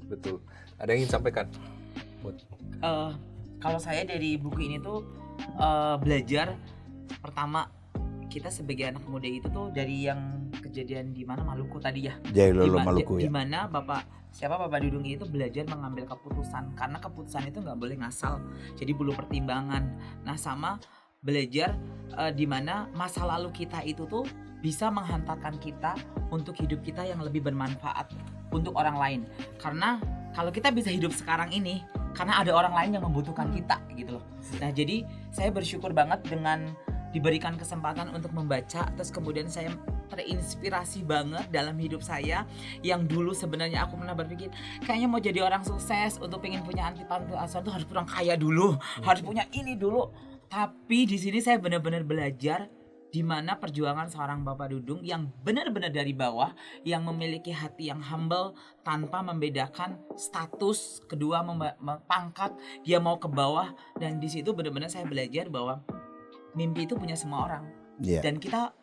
Betul. Ada yang ingin sampaikan? Kalau saya dari buku ini tuh belajar pertama, kita sebagai anak muda itu tuh dari yang kejadian di mana Maluku tadi ya. Jailolo Maluku Di ya. mana Bapak Dudung itu belajar mengambil keputusan, karena keputusan itu nggak boleh ngasal, jadi perlu pertimbangan. Nah, sama belajar di mana masa lalu kita itu tuh bisa menghantarkan kita untuk hidup kita yang lebih bermanfaat untuk orang lain. Karena kalau kita bisa hidup sekarang ini karena ada orang lain yang membutuhkan kita gitu loh. Nah, jadi saya bersyukur banget dengan diberikan kesempatan untuk membaca, terus kemudian saya terinspirasi banget dalam hidup saya yang dulu sebenarnya aku pernah berpikir kayaknya mau jadi orang sukses untuk pengen punya panti asuhan tuh harus orang kaya dulu, harus punya ini dulu. Tapi di sini saya benar-benar belajar di mana perjuangan seorang Bapak Dudung yang benar-benar dari bawah, yang memiliki hati yang humble tanpa membedakan status, kedua pangkat, dia mau ke bawah, dan di situ benar-benar saya belajar bahwa mimpi itu punya semua orang. Iya. Dan kita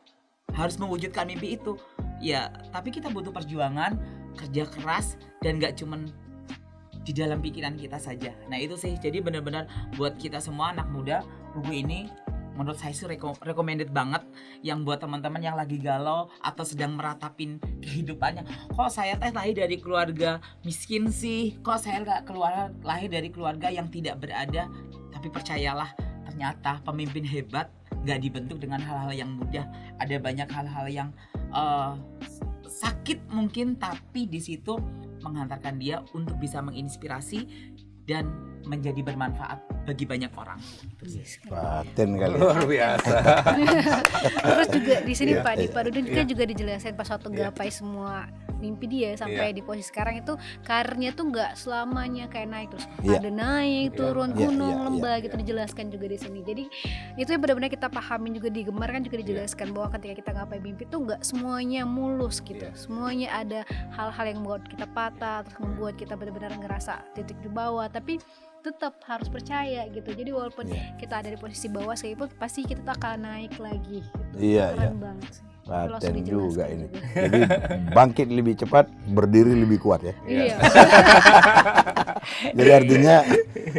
harus mewujudkan mimpi itu. Ya, tapi kita butuh perjuangan, kerja keras, dan gak cuman di dalam pikiran kita saja. Nah itu sih, jadi benar-benar buat kita semua anak muda, buku ini menurut saya sih recommended banget. Yang buat teman-teman yang lagi galau atau sedang meratapin kehidupannya, kok saya lahir dari keluarga miskin sih, kok saya lahir dari keluarga yang tidak berada. Tapi percayalah, ternyata pemimpin hebat gak dibentuk dengan hal-hal yang mudah. Ada banyak hal-hal yang sakit mungkin, tapi di situ menghantarkan dia untuk bisa menginspirasi dan menjadi bermanfaat bagi banyak orang. Paten kali. Luar biasa. Terus juga di sini Iya. Pak Dudung juga dijelasin pas waktu gapai semua mimpi dia sampai di posisi sekarang itu karirnya tuh nggak selamanya kayak naik terus Iya. ada naik turun Iya, gunung iya, lembah iya, gitu dijelaskan juga di sini. Jadi itu yang benar-benar kita pahamin juga di Gemar kan juga dijelaskan bahwa ketika kita gapai mimpi tuh nggak semuanya mulus gitu. Iya. Semuanya ada hal-hal yang membuat kita patah, terus membuat kita benar-benar ngerasa titik di bawah, tapi tetap harus percaya gitu. Jadi walaupun kita ada di posisi bawah sekalipun pasti kita tak akan naik lagi gitu. Iya, Keren banget sih. Itu langsung Paten juga dijelaskan ini. juga. Jadi bangkit lebih cepat, berdiri lebih kuat ya. Iya. Jadi artinya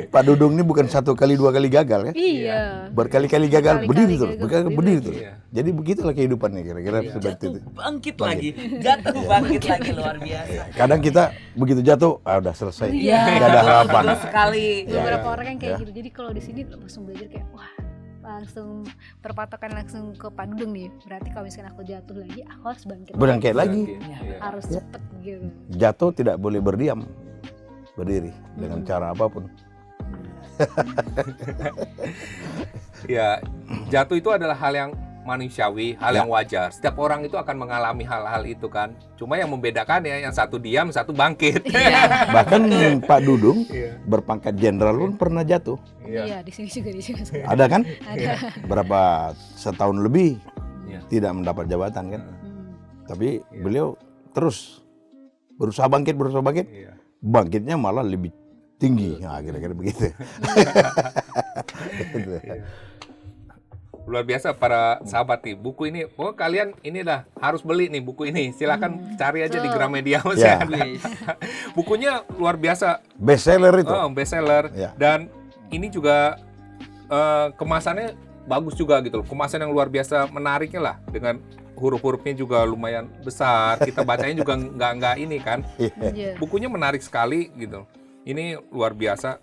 Pak Dudung ini bukan 1 kali 2 kali gagal ya. Iya. Berkali-kali gagal, Berkali-kali berdiri terus, gagal, berdiri berdiri terus. Iya. Jadi begitulah kehidupannya kira-kira seperti Jatuh itu. bangkit lagi, jatuh bangkit lagi, luar biasa. Kadang kita begitu jatuh, udah selesai. Iya. Nggak ada harapan. Betul sekali. Beberapa Iya. orang kan kayak Ya. gitu. Jadi kalau di sini langsung belajar kayak wah, langsung berpatokan langsung ke Pak Dudung nih. Berarti kalau misalkan aku jatuh lagi, aku harus bangkit. Berangkat lagi. Iya. Harus Ya. cepet gitu. Jatuh tidak boleh berdiam. Berdiri dengan cara apapun. Ya, jatuh itu adalah hal yang manusiawi, hal yang wajar. Setiap orang itu akan mengalami hal-hal itu kan. Cuma yang membedakan ya, yang satu diam, satu bangkit. Bahkan Pak Dudung Iya. berpangkat jenderal pun pernah jatuh. Iya, di sini juga di sini. Ada kan? Ada. Berapa setahun lebih Iya. tidak mendapat jabatan kan. Tapi Iya. beliau terus berusaha bangkit. Iya. Bangkitnya malah lebih tinggi. Nah, kira-kira begitu. Luar biasa para sahabat nih. Buku ini, oh kalian inilah harus beli nih buku ini. Silakan cari aja di Gramedia masih Ya. ada. Bukunya luar biasa, Best seller itu. best seller. Ya. Dan ini juga kemasannya bagus juga gitu loh. Kemasan yang luar biasa menariknya lah, dengan huruf-hurufnya juga lumayan besar. Kita bacanya juga nggak ini kan. Iya. Bukunya menarik sekali gitu. Ini luar biasa.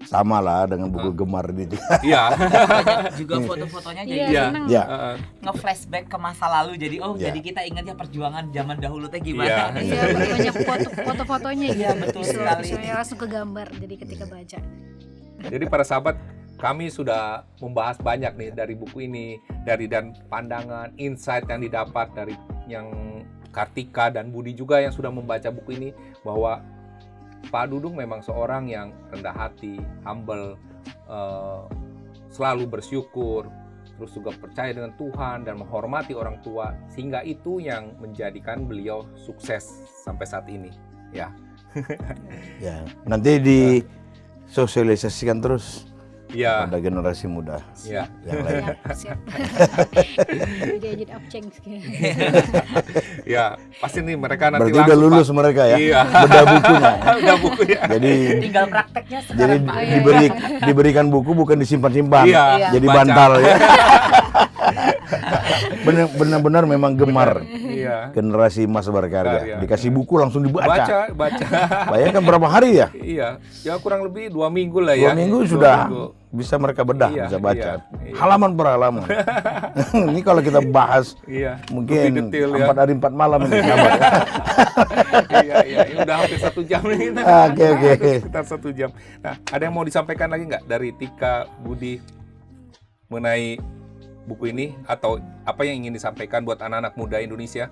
Sama lah dengan buku Gemar ini. Iya. Banyak juga foto-fotonya Iya, jadi Iya. senang. Ya. nge-flashback ke masa lalu. Jadi Iya. jadi kita ingat ya perjuangan zaman dahulu teh gimana. Iya, banyak foto-fotonya gitu. Iya, betul sekali. Visualnya langsung ke gambar. Jadi ketika baca. Jadi para sahabat, kami sudah membahas banyak nih dari buku ini, dan pandangan, insight yang didapat dari yang Kartika dan Budi juga yang sudah membaca buku ini, bahwa Pak Dudung memang seorang yang rendah hati, humble, selalu bersyukur, terus juga percaya dengan Tuhan dan menghormati orang tua, sehingga itu yang menjadikan beliau sukses sampai saat ini. Ya, Ya, nanti disosialisasikan terus Iya. pada generasi muda Iya. yang lain. Siap. Jadi abceng sekian. Ya, pasti nih mereka nanti Berarti udah langsung, lulus Pak. mereka ya, Iya. beda bukunya. Udah bukunya. Jadi Tinggal prakteknya jadi sekarang Pak. diberikan buku bukan disimpan-simpan, Iya, jadi baca. bantal ya. Benar-benar memang gemar Iya. generasi Mas Berkarya. Karya. Dikasih buku langsung dibaca. Baca. Bayangkan berapa hari ya? Iya, ya kurang lebih 2 minggu lah ya. 2 minggu 2 sudah minggu. bisa mereka bedah, Iya, bisa baca. iya. Halaman per halaman. Ini kalau kita bahas Iya. mungkin lebih detail ya. 4 hari 4 malam ini sahabat. Iya, ini udah hampir 1 jam nih kita. Oke. Sekitar 1 jam. Nah, ada yang mau disampaikan lagi nggak dari Tika, Budi mengenai buku ini atau apa yang ingin disampaikan buat anak-anak muda Indonesia?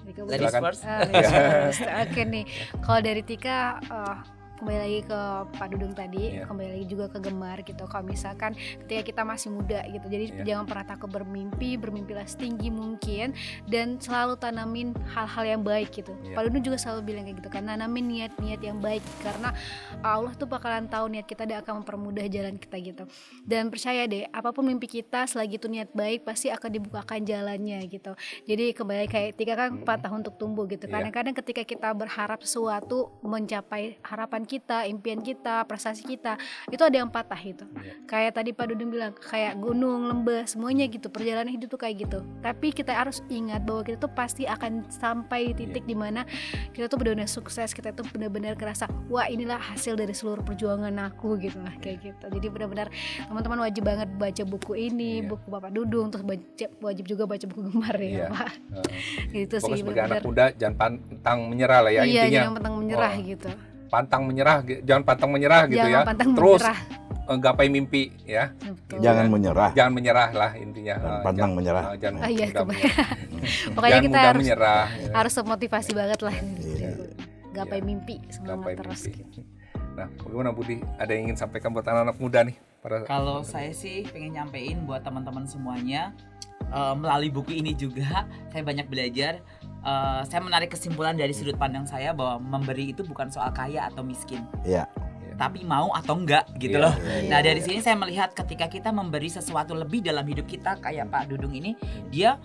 Ladies Silakan. first. Ladies first. Oke nih, kalau dari Tika kembali lagi ke Pak Dudung tadi, Iya. kembali lagi juga ke Gemar gitu. Kalau misalkan ketika kita masih muda gitu, jadi Iya. jangan pernah takut bermimpi, bermimpilah setinggi mungkin dan selalu tanamin hal-hal yang baik gitu. Iya. Pak Dudung juga selalu bilang kayak gitu kan, tanamin niat-niat yang baik karena Allah tuh bakalan tahu niat kita dan akan mempermudah jalan kita gitu. Dan percaya deh, apapun mimpi kita selagi itu niat baik pasti akan dibukakan jalannya gitu. Jadi kembali kayak Tika kan 4 tahun untuk tumbuh gitu. Iya. Kadang-kadang ketika kita berharap sesuatu mencapai harapan kita, impian kita, prestasi kita, itu ada yang patah itu. Iya. Kayak tadi Pak Dudung bilang, kayak gunung, lembah, semuanya gitu. Perjalanan hidup tuh kayak gitu. Tapi kita harus ingat bahwa kita tuh pasti akan sampai titik di mana kita tuh benar-benar sukses, kita tuh benar-benar kerasa, wah inilah hasil dari seluruh perjuangan aku gitu lah kayak gitu. Jadi benar-benar teman-teman wajib banget baca buku ini, Iya. buku Bapak Dudung, terus wajib juga baca buku Gemar Iya. ya Pak. Gitu Pokoknya sih sebagai anak benar-benar. muda jangan pantang menyerah lah ya, Iya, intinya. jangan pantang menyerah Oh. gitu. Pantang menyerah, jangan pantang menyerah gitu Jangan ya. pantang Terus menyerah. gapai mimpi ya. Betul. Jangan menyerah. Jangan menyerah lah intinya. Dan Ah, pantang jangan- menyerah. ah, jangan Ah, iya, mudah kebayang. menyerah. Pokoknya Jangan kita mudah harus menyerah. harus motivasi banget lah. Iya. Gapai Iya. mimpi, semangat Gapai terus. mimpi. Gitu. Nah, bagaimana Budi? Ada yang ingin sampaikan buat anak-anak muda nih? Kalau saya sih pengen nyampein buat teman-teman semuanya, melalui buku ini juga saya banyak belajar. Saya menarik kesimpulan dari sudut pandang saya bahwa memberi itu bukan soal kaya atau miskin, Iya. tapi mau atau enggak gitu Iya, loh. iya, Nah dari sini saya melihat ketika kita memberi sesuatu lebih dalam hidup kita, kayak Pak Dudung ini, dia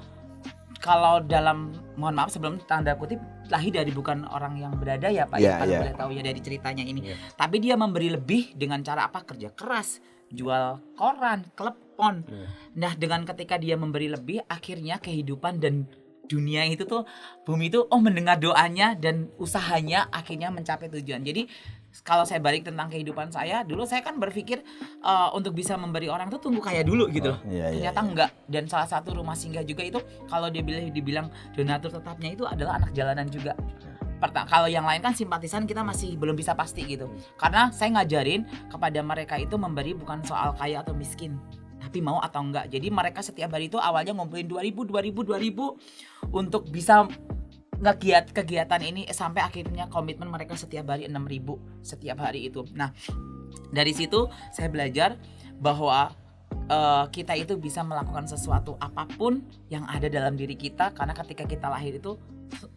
kalau dalam, mohon maaf sebelum tanda kutip, lahir dari bukan orang yang berada ya Pak, Iya, ya kalau iya. boleh tahu ya dari ceritanya ini. Iya. Tapi dia memberi lebih dengan cara apa? Kerja keras, jual koran, klepon. Iya. Nah dengan ketika dia memberi lebih, akhirnya kehidupan dan dunia itu tuh, bumi itu mendengar doanya dan usahanya akhirnya mencapai tujuan. Jadi kalau saya balik tentang kehidupan saya, dulu saya kan berpikir untuk bisa memberi orang tuh tunggu kaya dulu gitu loh. Iya, iya, Ternyata iya. enggak. Dan salah satu rumah singgah juga itu kalau dibilang donatur tetapnya itu adalah anak jalanan juga. Kalau yang lain kan simpatisan kita masih belum bisa pasti gitu. Karena saya ngajarin kepada mereka itu memberi bukan soal kaya atau miskin, tapi mau atau enggak. Jadi mereka setiap hari itu awalnya ngumpulin 2000 untuk bisa kegiatan ini sampai akhirnya komitmen mereka setiap hari 6.000 setiap hari itu. Nah, dari situ saya belajar bahwa kita itu bisa melakukan sesuatu apapun yang ada dalam diri kita, karena ketika kita lahir itu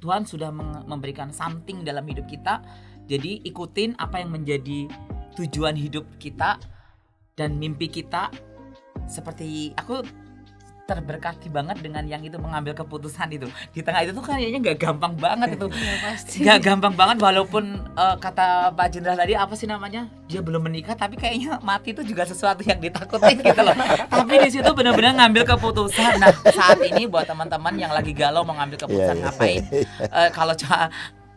Tuhan sudah memberikan something dalam hidup kita. Jadi ikutin apa yang menjadi tujuan hidup kita dan mimpi kita. Seperti aku terberkati banget dengan yang itu, mengambil keputusan itu di tengah itu tuh kayaknya nggak gampang banget itu. Iya pasti. Gak gampang banget, walaupun kata Pak Jenderal tadi apa sih namanya, dia belum menikah tapi kayaknya mati itu juga sesuatu yang ditakutin gitu loh. Tapi di situ benar-benar ngambil keputusan. Nah saat ini buat teman-teman yang lagi galau mau ngambil keputusan Iya, iya. ngapain, kalau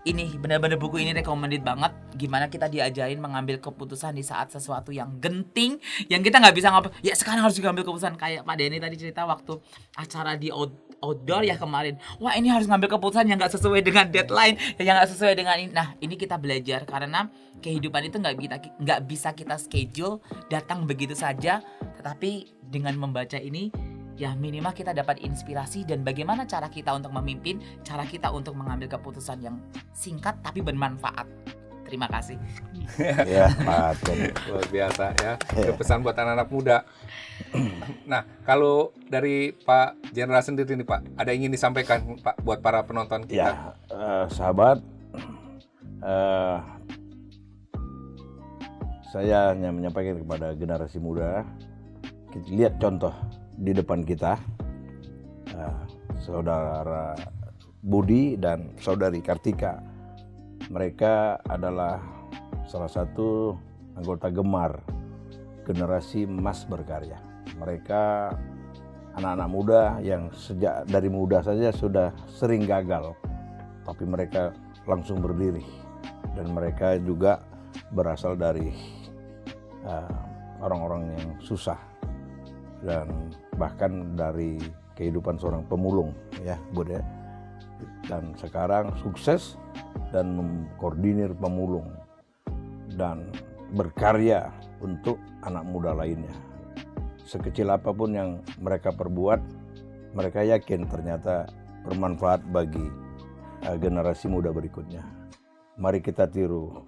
ini benar-benar buku ini recommended banget. Gimana kita diajarin mengambil keputusan di saat sesuatu yang genting, yang kita nggak bisa ya sekarang harus ngambil keputusan. Kayak Pak Denny tadi cerita waktu acara di outdoor ya kemarin, wah ini harus ngambil keputusan yang nggak sesuai dengan deadline, yang nggak sesuai dengan ini. Nah ini kita belajar karena kehidupan itu nggak bisa kita schedule datang begitu saja. Tetapi dengan membaca ini, ya minimal kita dapat inspirasi dan bagaimana cara kita untuk memimpin, cara kita untuk mengambil keputusan yang singkat tapi bermanfaat. Terima kasih. Ya, Pak Tony. Luar biasa ya. Itu pesan buat anak-anak muda. Nah, kalau dari Pak Jenderal sendiri nih Pak, ada yang ingin disampaikan Pak buat para penonton kita? Ya, sahabat, eh, saya hanya menyampaikan kepada generasi muda, kita lihat contoh di depan kita, saudara Budi dan saudari Kartika. Mereka adalah salah satu anggota gemar generasi emas berkarya. Mereka anak-anak muda yang sejak dari muda saja sudah sering gagal, tapi mereka langsung berdiri. Dan mereka juga berasal dari orang-orang yang susah dan bahkan dari kehidupan seorang pemulung, ya Bud ya. Dan sekarang sukses dan mengkoordinir pemulung dan berkarya untuk anak muda lainnya. Sekecil apapun yang mereka perbuat, mereka yakin ternyata bermanfaat bagi generasi muda berikutnya. Mari kita tiru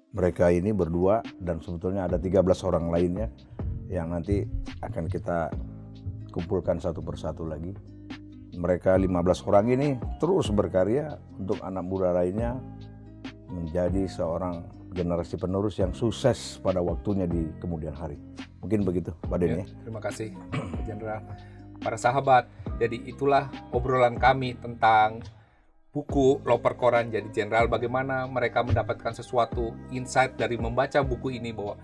mereka ini berdua, dan sebetulnya ada 13 orang lainnya yang nanti akan kita kumpulkan satu persatu lagi. Mereka 15 orang ini terus berkarya untuk anak muda lainnya menjadi seorang generasi penerus yang sukses pada waktunya di kemudian hari. Mungkin begitu, Pak Denny. Terima kasih, Jenderal. Para sahabat, jadi itulah obrolan kami tentang buku Loper Koran Jadi Jenderal, bagaimana mereka mendapatkan sesuatu insight dari membaca buku ini, bahwa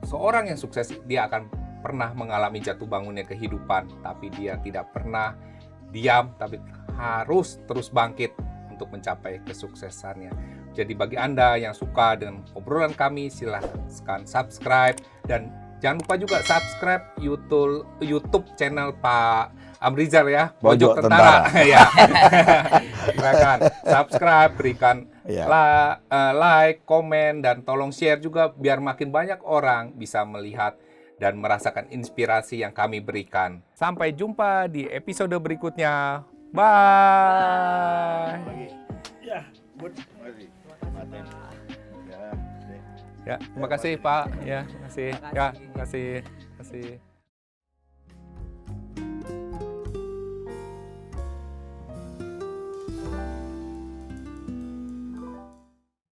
seorang yang sukses dia akan pernah mengalami jatuh bangunnya kehidupan, tapi dia tidak pernah diam, tapi harus terus bangkit untuk mencapai kesuksesannya. Jadi bagi Anda yang suka dengan obrolan kami, silahkan subscribe, dan jangan lupa juga subscribe YouTube channel Pak Amrizal ya, Pojok Tentara. Ya. Silakan subscribe, berikan like, komen, dan tolong share juga biar makin banyak orang bisa melihat dan merasakan inspirasi yang kami berikan. Sampai jumpa di episode berikutnya. Bye. Ya, terima kasih Pak. Ya, terima kasih. Ya, terima kasih.